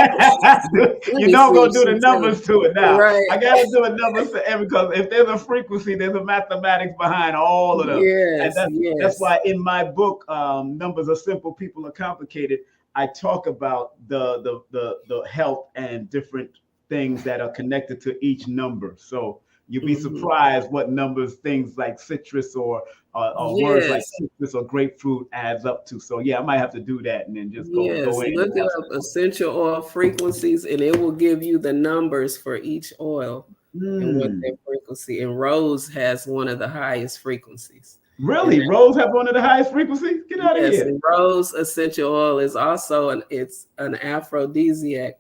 You don't go do the numbers to it now. Right. I gotta do the numbers to every, because if there's a frequency, there's a mathematics behind all of them. Yes, And that's why in my book, Numbers Are Simple, People Are Complicated, I talk about the health and different things that are connected to each number. So you'd be surprised what numbers things like citrus or words like citrus or grapefruit adds up to. So yeah, I might have to do that and then just go in. Look it up, essential oil frequencies, and it will give you the numbers for each oil and what their frequency. And rose has one of the highest frequencies. Really? Rose have one of the highest frequencies? Get out of here. And rose essential oil is also an aphrodisiac.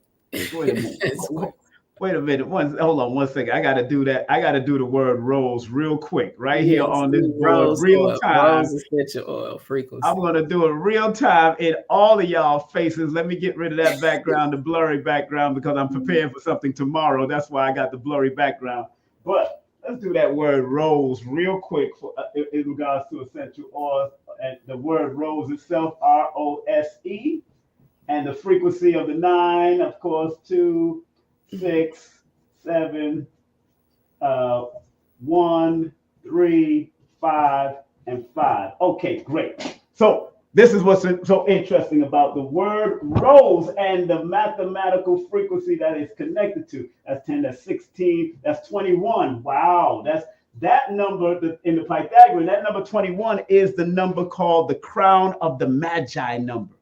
Wait a minute. Hold on one second. I got to do that. I got to do the word rose real quick here on this board, real time. Rose essential oil frequency. I'm going to do it real time in all of y'all faces. Let me get rid of that background, the blurry background, because I'm preparing for something tomorrow. That's why I got the blurry background. But let's do that word rose real quick in regards to essential oils. And the word rose itself, ROSE, and the frequency of the 9, of course, 2, 6, 7, 1, 3, 5, and 5. Okay, great. So this is what's so interesting about the word rose and the mathematical frequency that is connected to. That's 10, that's 16, that's 21. Wow, That number in the Pythagorean, that number 21 is the number called the crown of the Magi number.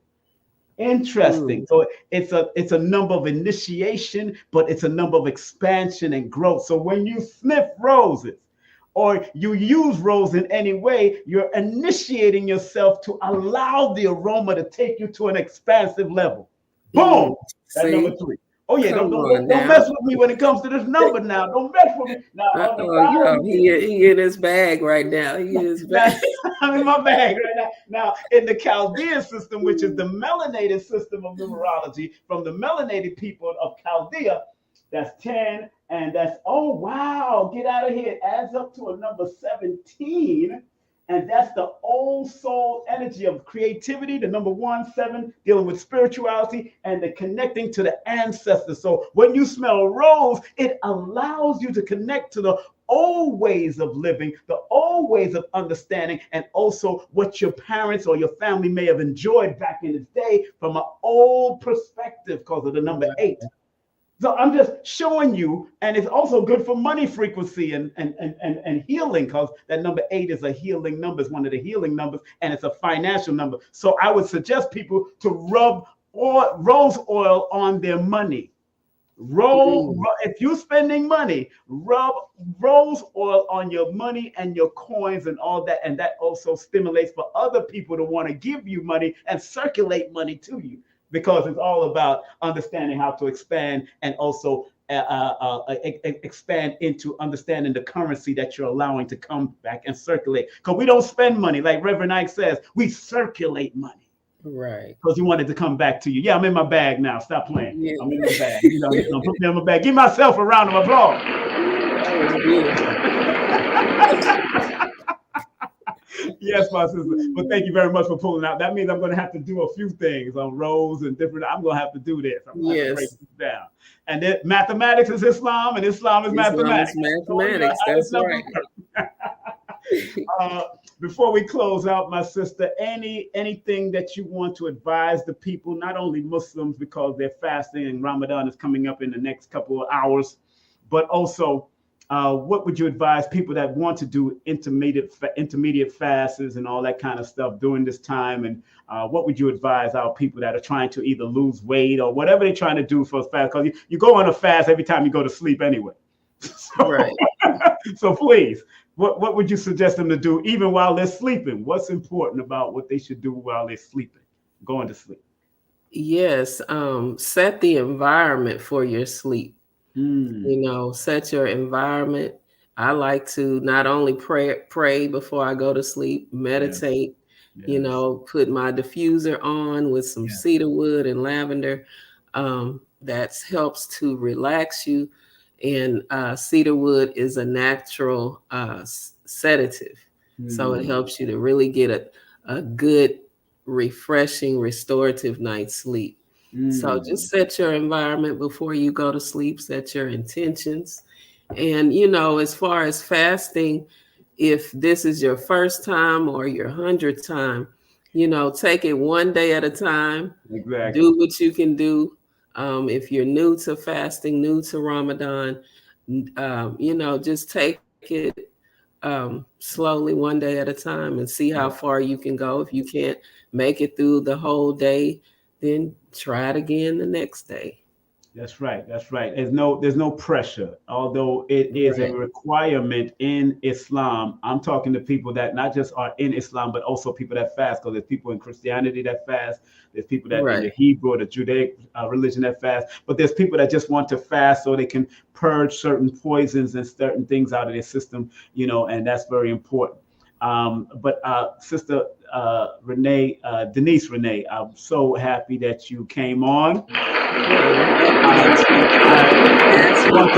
Interesting. So it's a number of initiation, but it's a number of expansion and growth. So when you sniff roses or you use rose in any way, you're initiating yourself to allow the aroma to take you to an expansive level. Boom. That's number 3. Oh yeah, don't mess with me when it comes to this number now. Don't mess with me. Now on the bottom, he in his bag right now. He is bag. I'm in my bag right now. Now in the Chaldean system, which is the melanated system of numerology from the melanated people of Chaldea, that's 10, and that's, oh wow, get out of here. It adds up to a number 17. And that's the old soul energy of creativity, the number 1, 7, dealing with spirituality and the connecting to the ancestors. So when you smell rose, it allows you to connect to the old ways of living, the old ways of understanding, and also what your parents or your family may have enjoyed back in the day from an old perspective because of the number 8. So I'm just showing you, and it's also good for money frequency and healing, because that number 8 is a healing number. It's one of the healing numbers, and it's a financial number. So I would suggest people to rub rose oil on their money. If you're spending money, rub rose oil on your money and your coins and all that. And that also stimulates for other people to want to give you money and circulate money to you. Because it's all about understanding how to expand and also expand into understanding the currency that you're allowing to come back and circulate. Because we don't spend money, like Reverend Ike says, we circulate money. Right. Because you wanted to come back to you. Yeah, I'm in my bag now. Stop playing. Yeah. I'm in my bag. You know, put me in my bag. Give myself a round of applause. That was beautiful. Yes, my sister. But thank you very much for pulling out. That means I'm going to have to do a few things on rows and different. I'm going to have to do this. I'm going to have to break this down. And then mathematics is Islam, and Islam is mathematics. Mathematics. That's right. Before we close out, my sister, anything that you want to advise the people, not only Muslims because they're fasting and Ramadan is coming up in the next couple of hours, but also what would you advise people that want to do intermediate fasts and all that kind of stuff during this time? And what would you advise our people that are trying to either lose weight or whatever they're trying to do for a fast? Because you go on a fast every time you go to sleep anyway. Right. So please, what would you suggest them to do even while they're sleeping? What's important about what they should do while they're sleeping, going to sleep? Yes. Set the environment for your sleep. You know, set your environment. I like to not only pray before I go to sleep, meditate, you know, put my diffuser on with some cedar wood and lavender. That helps to relax you. And cedar wood is a natural sedative. So it helps you to really get a good, refreshing, restorative night's sleep. So just set your environment before you go to sleep, set your intentions. And, you know, as far as fasting, if this is your first time or your 100th time, you know, take it one day at a time. Exactly. Do what you can do. If you're new to fasting, new to Ramadan, you know, just take it slowly one day at a time and see how far you can go. If you can't make it through the whole day, then try it again the next day. That's right. That's right. There's no pressure, although it is a requirement in Islam. I'm talking to people that not just are in Islam, but also people that fast, because there's people in Christianity that fast. There's people that in the Hebrew or the Judaic religion that fast, but there's people that just want to fast so they can purge certain poisons and certain things out of their system, you know, and that's very important. But Sister Renee, DeNise Renee, I'm so happy that you came on. I want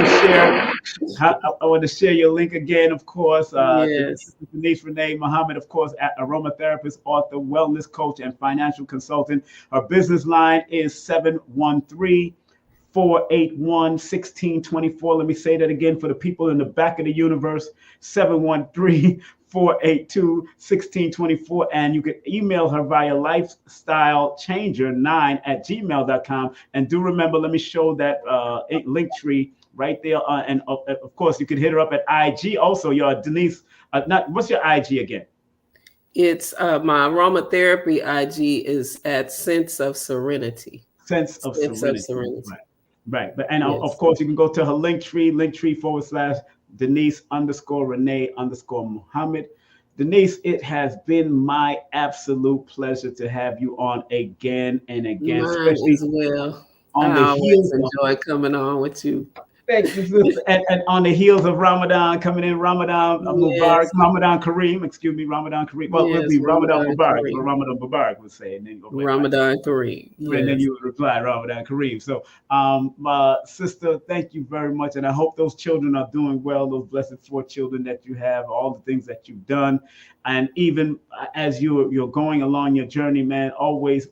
to share your link again, of course. DeNise Renee Muhammad, of course, aromatherapist, author, wellness coach, and financial consultant. Her business line is 713-481-1624. Let me say that again for the people in the back of the universe, 713-482-1624. And you can email her via lifestylechanger9@gmail.com. And do remember, let me show that Linktree right there. And of course, you can hit her up at IG. Also, your DeNise, what's your IG again? It's my aromatherapy IG is at Sense of Serenity. Sense of Serenity. Right. But and yes. Of course, you can go to her Linktree / DeNise_Renee_Muhammad. DeNise, it has been my absolute pleasure to have you on again and again, Mine especially as well. on I the always heels enjoy coming on with you. Thank you, sister. And on the heels of Ramadan coming in, Ramadan Mubarak, Yes. Ramadan Kareem, excuse me, Ramadan Kareem. Well, it would Yes, be Ramadan Ramadan Mubarak, Kareem. but Ramadan Mubarak would say, and then you go back. Ramadan Kareem. And then Yes. you would reply, Ramadan Kareem. So, my sister, thank you very much. And I hope those children are doing well, those blessed 4 children that you have, all the things that you've done. And even as you're going along your journey, man, always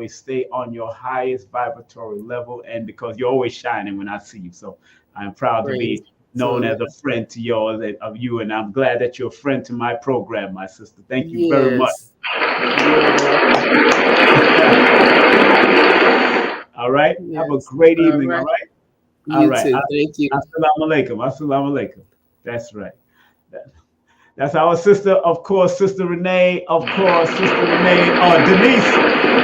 stay on your highest vibratory level. And because you're always shining when I see you. So I'm proud to be known as a friend to yours and of you. And I'm glad that you're a friend to my program, my sister. Thank you very much. All right. Yes. Have a great evening. All right. You too. Thank you. Assalamu alaikum. Assalamu alaikum. That's right. That's our sister, of course, Sister Renee. Of course, Sister Renee.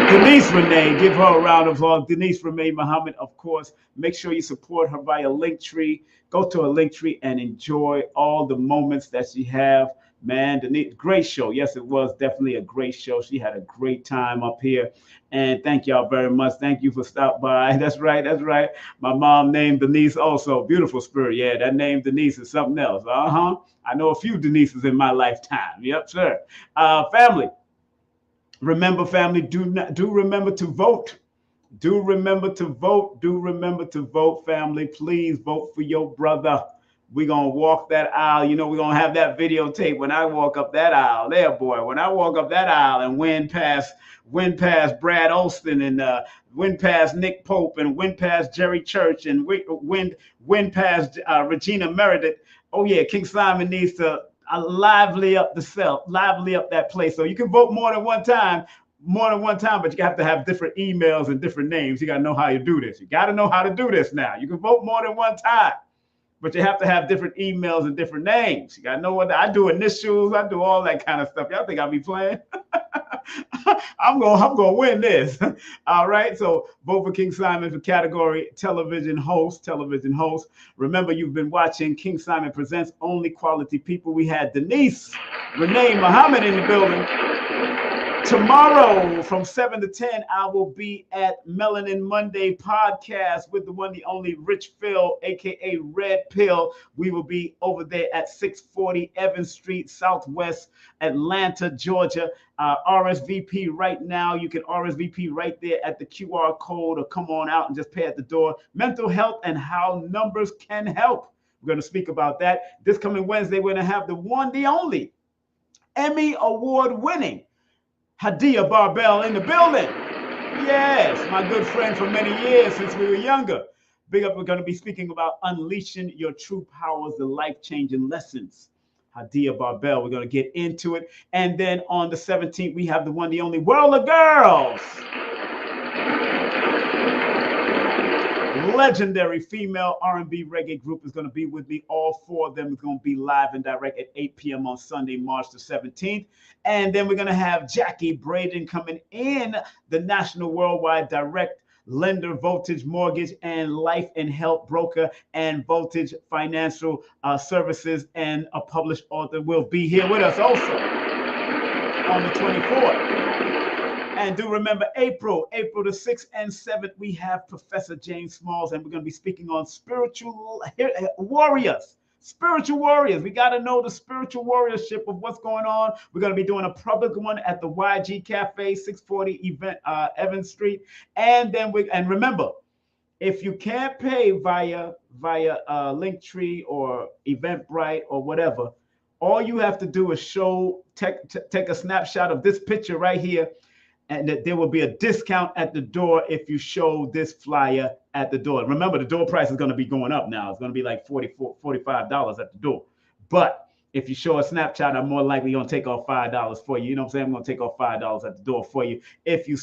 DeNise Renee. Give her a round of applause. DeNise Renee Muhammad, of course. Make sure you support her via Linktree. Go to her Linktree and enjoy all the moments that she have. Man, DeNise, great show. Yes, it was definitely a great show. She had a great time up here. And thank y'all very much. Thank you for stopping by. That's right. My mom named DeNise also. Beautiful spirit. Yeah, that name DeNise is something else. I know a few Denises in my lifetime. Yep, sir. Family. Remember, family, do remember to vote. Do remember to vote. Do remember to vote, family. Please vote for your brother. We're going to walk that aisle. You know, we're going to have that videotape when I walk up that aisle. There, boy, when I walk up that aisle and win past Brad Olson and win past Nick Pope and win past Jerry Church and win past Regina Meredith. Oh, yeah, King Simon needs to lively up that place. So you can vote more than one time, but you have to have different emails and different names. You got to know how you do this. You got to know how to do this now. You can vote more than one time, but you have to have different emails and different names. You got to know what I do, initials. I do all that kind of stuff. Y'all think I'll be playing? I'm gonna win this. All right. So vote for King Simon for category television host. Remember, you've been watching King Simon Presents Only Quality People. We had DeNise Renee Muhammad in the building. Tomorrow from 7 to 10, I will be at Melanin Monday podcast with the one, the only Rich Phil, aka Red Pill. We will be over there at 640 Evans Street, Southwest Atlanta, Georgia. RSVP right now. You can RSVP right there at the QR code, or come on out and just pay at the door. Mental health and how numbers can help. We're going to speak about that. This coming Wednesday, we're going to have the one, the only Emmy Award winning Hadia Barbell in the building. Yes, my good friend for many years since we were younger. Big up, we're going to be speaking about unleashing your true powers, the life-changing lessons. Hadia Barbell, we're going to get into it. And then on the 17th, we have the one, the only World of Girls. Legendary female R&B reggae group is going to be with me. All 4 of them are going to be live and direct at 8 p.m. on Sunday, March the 17th. And then we're going to have Jackie Braden coming in, the national worldwide direct lender, Voltage Mortgage and Life and Health broker, and Voltage Financial Services, and a published author will be here with us also on the 24th. And do remember, April the 6th and 7th, we have Professor James Smalls, and we're going to be speaking on spiritual warriors. Spiritual warriors. We got to know the spiritual warriorship of what's going on. We're going to be doing a public one at the YG Cafe, 640 Evans Street. And then remember, if you can't pay via Linktree or Eventbrite or whatever, all you have to do is take a snapshot of this picture right here, and that there will be a discount at the door if you show this flyer at the door. Remember, the door price is going to be going up now. It's going to be like $45 at the door. But If you show a Snapchat, I'm more likely going to take off $5 for you. You know what I'm saying? I'm going to take off $5 at the door for you if you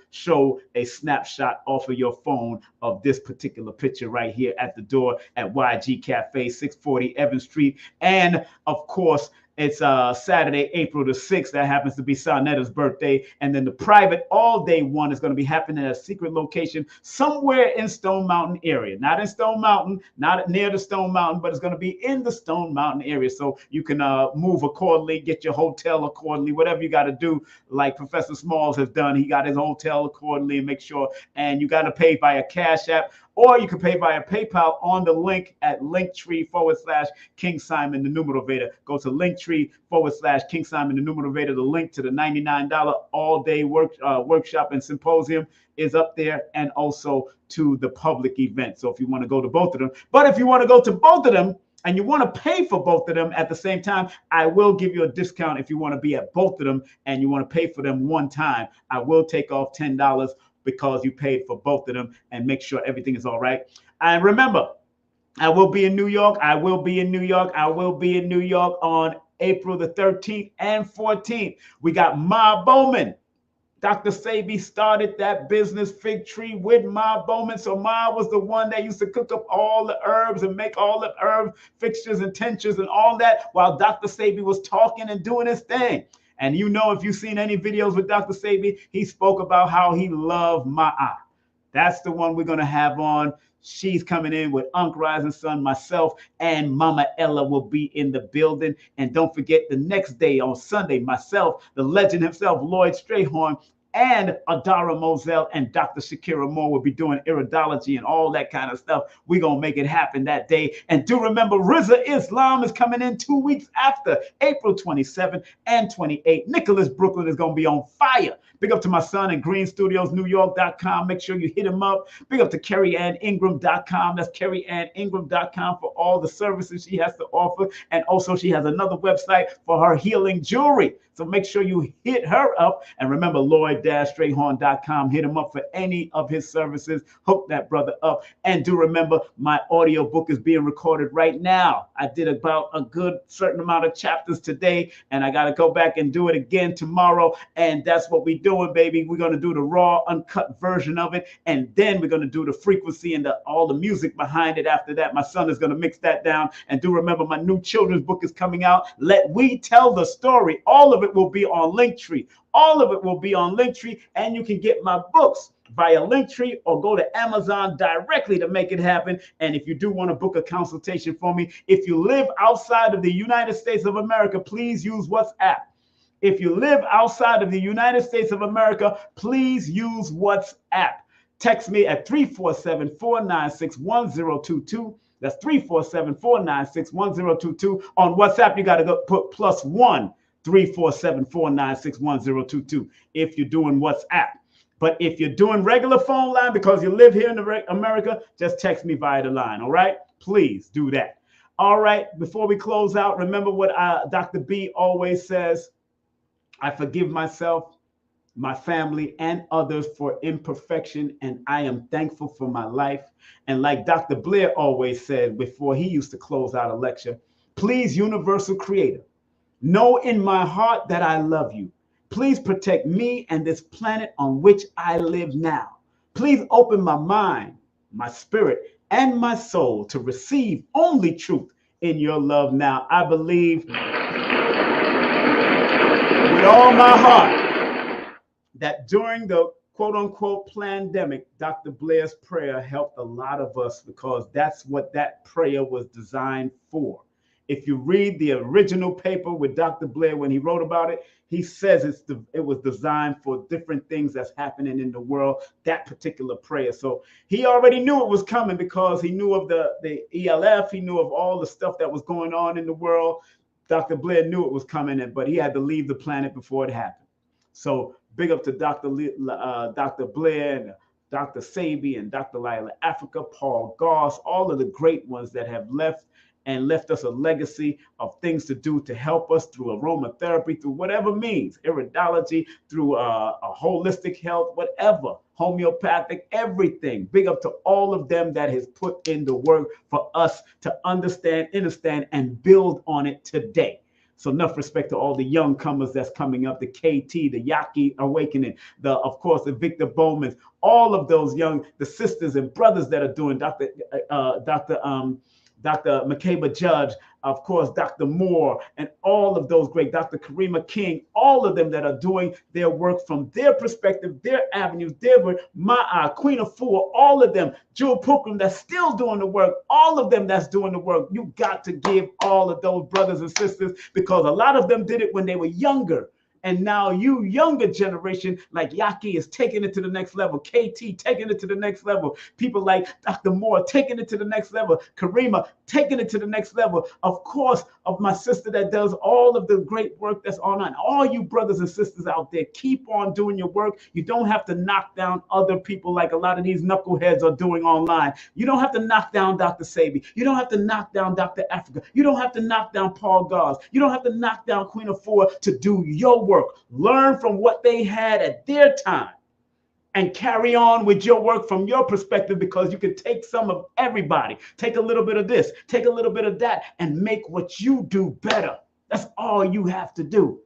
show a snapshot off of your phone of this particular picture right here at the door at YG Cafe, 640 Evans Street. And of course, it's Saturday, April the 6th. That happens to be Sarnetta's birthday. And then the private all-day one is going to be happening at a secret location somewhere in Stone Mountain area. Not in Stone Mountain, not near the Stone Mountain, but it's going to be in the Stone Mountain area. So you can move accordingly, get your hotel accordingly, whatever you got to do, like Professor Smalls has done. He got his hotel accordingly and make sure. And you got to pay via Cash App, or you can pay via PayPal on the link at Linktree/King Simon the Numerovator. Go to Linktree/King Simon the Numerovator. The link to the $99 all-day workshop and symposium is up there, and also to the public event. So if you want to go to both of them, but if you want to go to both of them and you want to pay for both of them at the same time, I will give you a discount if you want to be at both of them and you want to pay for them one time. I will take off $10 because you paid for both of them, and make sure everything is all right. And remember, I will be in New York. I will be in New York on April the 13th and 14th. We got Ma Bowman. Dr. Sebi started that business, Fig Tree, with Ma Bowman. So Ma was the one that used to cook up all the herbs and make all the herb fixtures and tinctures and all that while Dr. Sebi was talking and doing his thing. And you know, if you've seen any videos with Dr. Sebi, he spoke about how he loved Ma'a. That's the one we're going to have on. She's coming in with Unc Rising Sun, myself, and Mama Ella will be in the building. And don't forget, the next day on Sunday, myself, the legend himself, Lloyd Strayhorn, and Adara Moselle and Dr. Shakira Moore will be doing iridology and all that kind of stuff. We're going to make it happen that day. And do remember, Rizza Islam is coming in 2 weeks after, April 27th and 28th. Nicholas Brooklyn is going to be on fire. Big up to my son at greenstudiosnewyork.com. Make sure you hit him up. Big up to CarrieAnnIngram.com. That's CarrieAnnIngram.com for all the services she has to offer. And also she has another website for her healing jewelry. So make sure you hit her up. And remember, Lloyd-Strayhorn.com. Hit him up for any of his services. Hook that brother up. And do remember, my audio book is being recorded right now. I did about a good certain amount of chapters today, and I got to go back and do it again tomorrow. And that's what we're doing, baby. We're going to do the raw, uncut version of it. And then we're going to do the frequency and all the music behind it after that. My son is going to mix that down. And do remember, my new children's book is coming out. Let We Tell the Story. All of it will be on Linktree. All of it will be on Linktree, and you can get my books via Linktree or go to Amazon directly to make it happen. And if you do want to book a consultation for me, if you live outside of the United States of America, please use WhatsApp. If you live outside of the United States of America, please use WhatsApp. Text me at 347-496-1022. That's 347-496-1022. On WhatsApp, you got to go put +1 347-496-1022 if you're doing WhatsApp. But if you're doing regular phone line because you live here in America, just text me via the line, all right? Please do that. All right, before we close out, remember what Dr. B always says: I forgive myself, my family, and others for imperfection, and I am thankful for my life. And like Dr. Blair always said before he used to close out a lecture, please, universal creator, know in my heart that I love you. Please protect me and this planet on which I live now. Please open my mind, my spirit, and my soul to receive only truth in your love now. I believe with all my heart that during the quote-unquote pandemic, Dr. Blair's prayer helped a lot of us, because that's what that prayer was designed for. If you read the original paper with Dr. Blair when he wrote about it, he says it was designed for different things that's happening in the world, that particular prayer. So he already knew it was coming, because he knew of the ELF, he knew of all the stuff that was going on in the world. Dr. Blair knew it was coming, but he had to leave the planet before it happened. So big up to Dr. Blair and Dr. Sebi and Dr. Lila Africa, Paul Goss, all of the great ones that have left us a legacy of things to do to help us through aromatherapy, through whatever means, iridology, through a holistic health, whatever, homeopathic, everything. Big up to all of them that has put in the work for us to understand, and build on it today. So enough respect to all the young comers that's coming up, the KT, the Yaki Awakening, of course, the Victor Bowmans, all of those young, the sisters and brothers that are doing Dr. Makeba Judge, of course, Dr. Moore, and all of those great, Dr. Karima King, all of them that are doing their work from their perspective, their avenues, their work, Queen of Four, all of them, Jewel Pukram that's still doing the work, all of them that's doing the work. You got to give all of those brothers and sisters, because a lot of them did it when they were younger. And now you younger generation, like Yaki, is taking it to the next level. KT taking it to the next level. People like Dr. Moore taking it to the next level. Karima taking it to the next level. Of course, of my sister that does all of the great work that's online. All you brothers and sisters out there, keep on doing your work. You don't have to knock down other people like a lot of these knuckleheads are doing online. You don't have to knock down Dr. Sabi. You don't have to knock down Dr. Africa. You don't have to knock down Paul Gars. You don't have to knock down Queen of Four to do your work. Learn from what they had at their time and carry on with your work from your perspective, because you can take some of everybody, take a little bit of this, take a little bit of that, and make what you do better. That's all you have to do.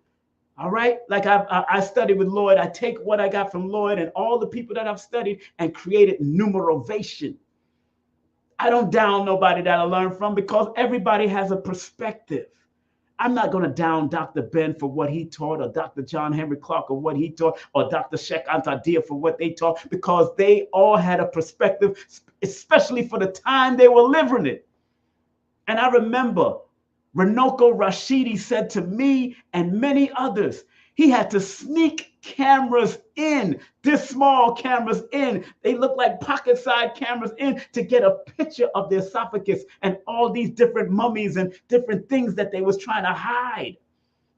All right. Like I studied with Lloyd. I take what I got from Lloyd and all the people that I've studied and created numerovation. I don't down nobody that I learn from, because everybody has a perspective. I'm not going to down Dr. Ben for what he taught, or Dr. John Henry Clark or what he taught, or Dr. Sheikh Antadia for what they taught, because they all had a perspective, especially for the time they were living it. And I remember Runoko Rashidi said to me and many others, he had to sneak cameras in, this small cameras in. They look like pocket-sized cameras in, to get a picture of the esophagus and all these different mummies and different things that they was trying to hide.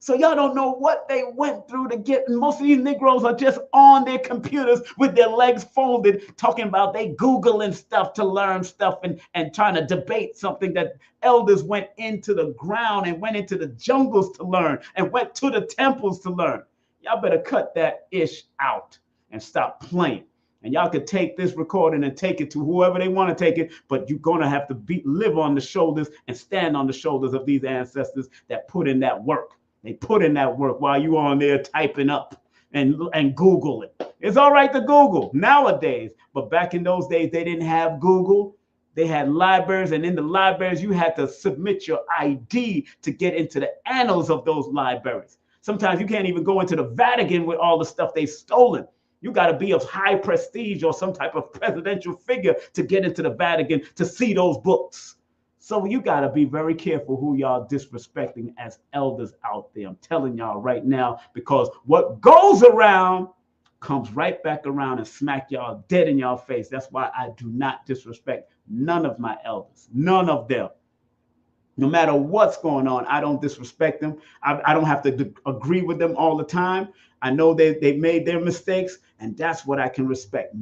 So y'all don't know what they went through to get. And most of these Negroes are just on their computers with their legs folded, talking about they Googling stuff to learn stuff and trying to debate something that elders went into the ground and went into the jungles to learn and went to the temples to learn. Y'all better cut that ish out and stop playing. And y'all could take this recording and take it to whoever they want to take it, but you're going to have to live on the shoulders and stand on the shoulders of these ancestors that put in that work. They put in that work while you on there typing up and Google it. It's all right to Google nowadays, but back in those days, they didn't have Google. They had libraries, and in the libraries, you had to submit your ID to get into the annals of those libraries. Sometimes you can't even go into the Vatican with all the stuff they've stolen. You got to be of high prestige or some type of presidential figure to get into the Vatican to see those books. So you got to be very careful who y'all disrespecting as elders out there. I'm telling y'all right now, because what goes around comes right back around and smack y'all dead in y'all face. That's why I do not disrespect none of my elders, none of them. No matter what's going on, I don't disrespect them. I don't have to agree with them all the time. I know they made their mistakes, and that's what I can respect.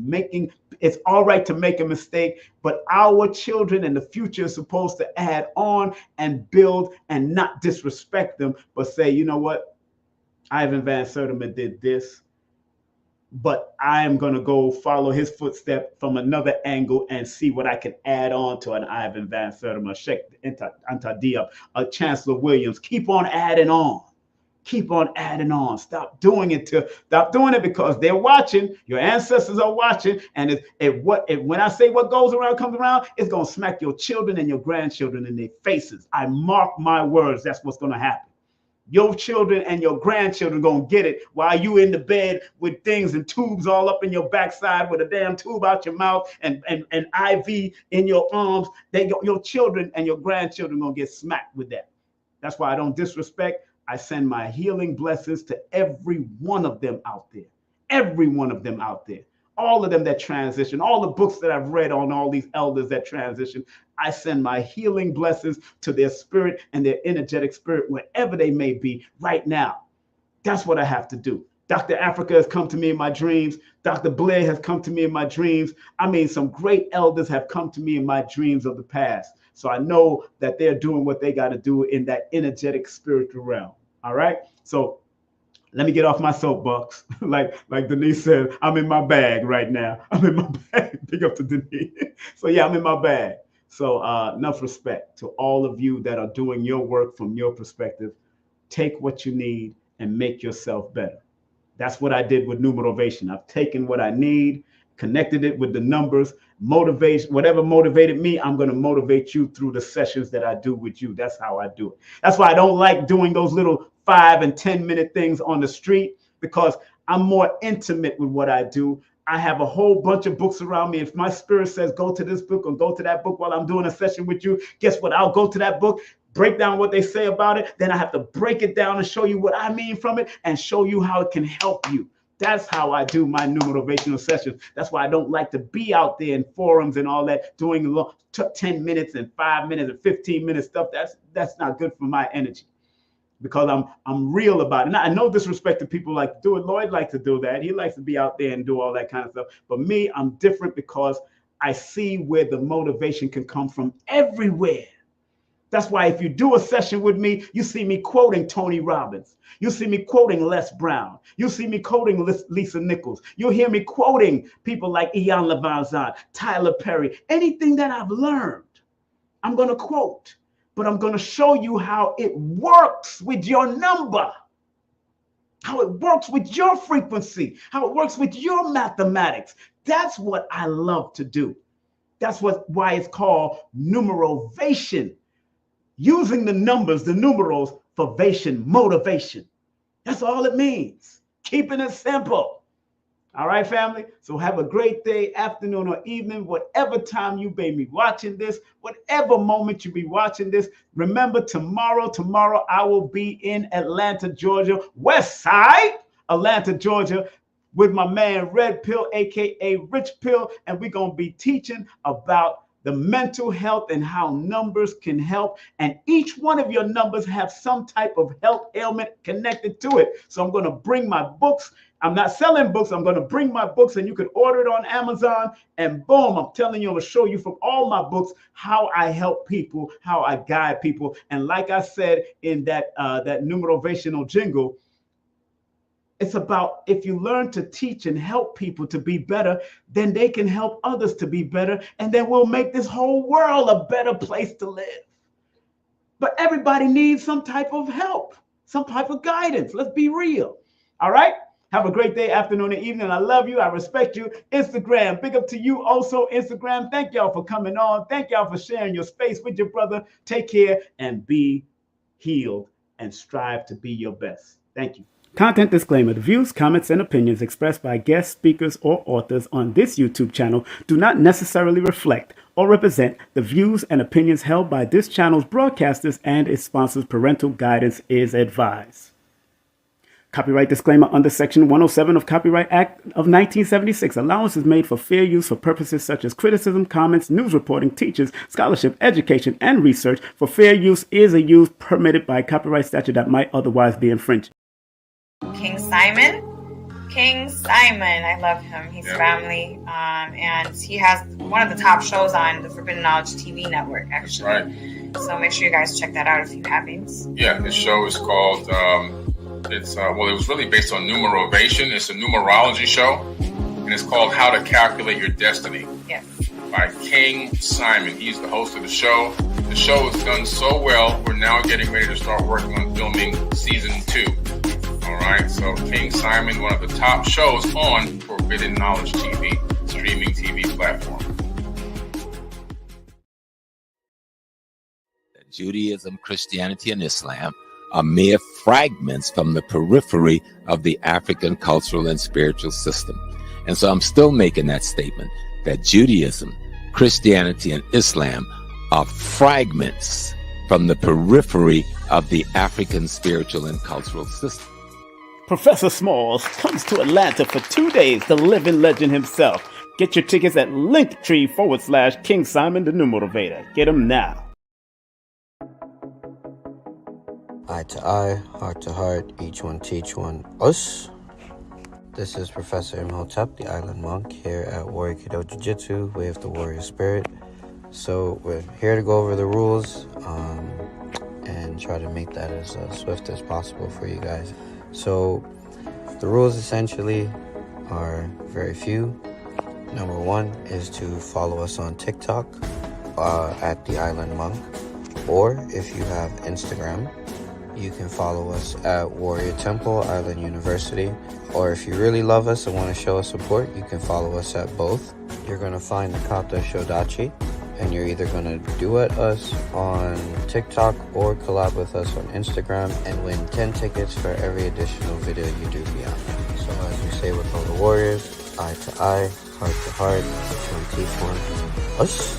It's all right to make a mistake, but our children in the future are supposed to add on and build and not disrespect them, but say, you know what? Ivan Van Sertima did this, but I am going to go follow his footstep from another angle and see what I can add on to an Ivan Van Sertima, Sheikh Antadia, a Chancellor Williams. Keep on adding on. Keep on adding on. Stop doing it because they're watching. Your ancestors are watching. And when I say what goes around comes around, it's going to smack your children and your grandchildren in their faces. I mark my words. That's what's going to happen. Your children and your grandchildren going to get it while you in the bed with things and tubes all up in your backside with a damn tube out your mouth and IV in your arms. Your children and your grandchildren going to get smacked with that. That's why I don't disrespect. I send my healing blessings to every one of them out there. Every one of them out there. All of them that transition, all the books that I've read on all these elders that transition, I send my healing blessings to their spirit and their energetic spirit, wherever they may be right now. That's what I have to do. Dr. Africa has come to me in my dreams. Dr. Blair has come to me in my dreams. I mean, some great elders have come to me in my dreams of the past. So I know that they're doing what they got to do in that energetic spiritual realm. All right. So let me get off my soapbox. like DeNise said, I'm in my bag right now. I'm in my bag. Big up to DeNise. So yeah, I'm in my bag. So enough respect to all of you that are doing your work from your perspective. take what you need and make yourself better. That's what I did with Numerovation. I've taken what I need, connected it with the numbers, motivation, whatever motivated me, I'm going to motivate you through the sessions that I do with you. That's how I do it. That's why I don't like doing those little 5 and 10 minute things on the street, because I'm more intimate with what I do. I have a whole bunch of books around me. If my spirit says go to this book or go to that book while I'm doing a session with you, guess what? I'll go to that book, break down what they say about it. Then I have to break it down and show you what I mean from it and show you how it can help you. That's how I do my numerovational sessions. That's why I don't like to be out there in forums and all that doing 10 minutes and 5 minutes and 15 minute stuff. That's not good for my energy, because I'm real about it. And I no disrespect to people like to do it. Lloyd likes to do that. He likes to be out there and do all that kind of stuff. But me, I'm different because I see where the motivation can come from everywhere. That's why if you do a session with me, you see me quoting Tony Robbins. You see me quoting Les Brown. You see me quoting Lisa Nichols. You'll hear me quoting people like Ian Levanzan, Tyler Perry. Anything that I've learned, I'm going to quote. But I'm going to show you how it works with your number, how it works with your frequency, how it works with your mathematics. That's what I love to do. That's why it's called numerovation. Using the numbers, the numerals, for vation, motivation. That's all it means. Keeping it simple. All right, family? So have a great day, afternoon, or evening, whatever time you may be watching this, whatever moment you be watching this. Remember, tomorrow I will be in Atlanta, Georgia, West Side, Atlanta, Georgia, with my man Red Pill, aka Rich Pill, and we're going to be teaching about the mental health and how numbers can help. And each one of your numbers have some type of health ailment connected to it. So I'm going to bring my books. I'm not selling books. I'm going to bring my books, and you can order it on Amazon. And boom, I'm telling you, I'm going to show you from all my books how I help people, how I guide people. And like I said in that numerovational jingle, it's about if you learn to teach and help people to be better, then they can help others to be better. And then we'll make this whole world a better place to live. But everybody needs some type of help, some type of guidance. Let's be real. All right? Have a great day, afternoon, and evening. I love you. I respect you. Instagram, big up to you also, Instagram. Thank y'all for coming on. Thank y'all for sharing your space with your brother. Take care and be healed and strive to be your best. Thank you. Content disclaimer. The views, comments, and opinions expressed by guest speakers or authors on this YouTube channel do not necessarily reflect or represent the views and opinions held by this channel's broadcasters and its sponsors. Parental guidance is advised. Copyright disclaimer under Section 107 of Copyright Act of 1976. Allowance is made for fair use for purposes such as criticism, comments, news reporting, teachers, scholarship, education, and research. For fair use is a use permitted by copyright statute that might otherwise be infringed. King Simon, I love him. He's family, and he has one of the top shows on the Forbidden Knowledge TV network, actually. Right. So make sure you guys check that out if you haven't. Yeah, his show is called, it was really based on numerovation. It's a numerology show, and it's called How to Calculate Your Destiny. Yes. By King Simon. He's the host of the show. The show has done so well, we're now getting ready to start working on filming season 2. All right, so King Simon, one of the top shows on Forbidden Knowledge TV, streaming TV platform. Judaism, Christianity, and Islam are mere fragments from the periphery of the African cultural and spiritual system. And so I'm still making that statement that Judaism, Christianity, and Islam are fragments from the periphery of the African spiritual and cultural system. Professor Smalls comes to Atlanta for 2 days, the living legend himself. Get your tickets at Linktr.ee/Kingsimonthenumerovator. Get them now. Eye to eye, heart to heart, each one teach one us. This is Professor Imhotep, the Island Monk, here at Warrior Kido Jiu-Jitsu, Way of the Warrior Spirit. So we're here to go over the rules and try to make that as swift as possible for you guys. So the rules essentially are very few. Number 1 is to follow us on TikTok at the Island Monk, or if you have Instagram, you can follow us at Warrior Temple, Island University. Or if you really love us and want to show us support, you can follow us at both. You're going to find the Kata Shodachi, and you're either going to duet us on TikTok or collab with us on Instagram and win 10 tickets for every additional video you do beyond that. So as we say with all the warriors, eye to eye, heart to heart, each one teach one, us.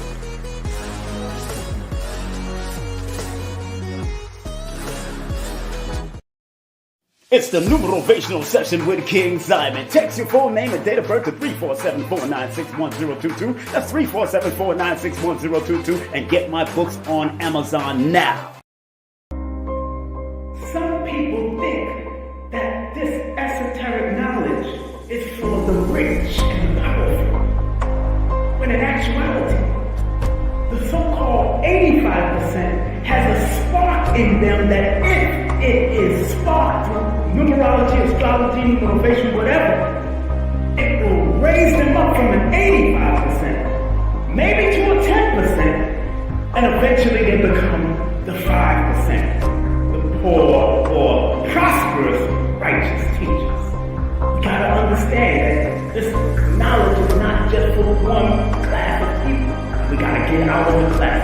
It's the numerovational session with King Simon. Text your full name and date of birth to 347-496-1022. That's 347-496-1022. And get my books on Amazon now. Some people think that this esoteric knowledge is for the rich and the powerful. When in actuality, the so-called 85% has a spark in them that if it is sparked through numerology, astrology, motivation, whatever, it will raise them up from an 85%, maybe to a 10%, and eventually they become the 5%, the poor or prosperous righteous teachers. You gotta understand that this knowledge is not just for one class of people. We gotta get out of the class.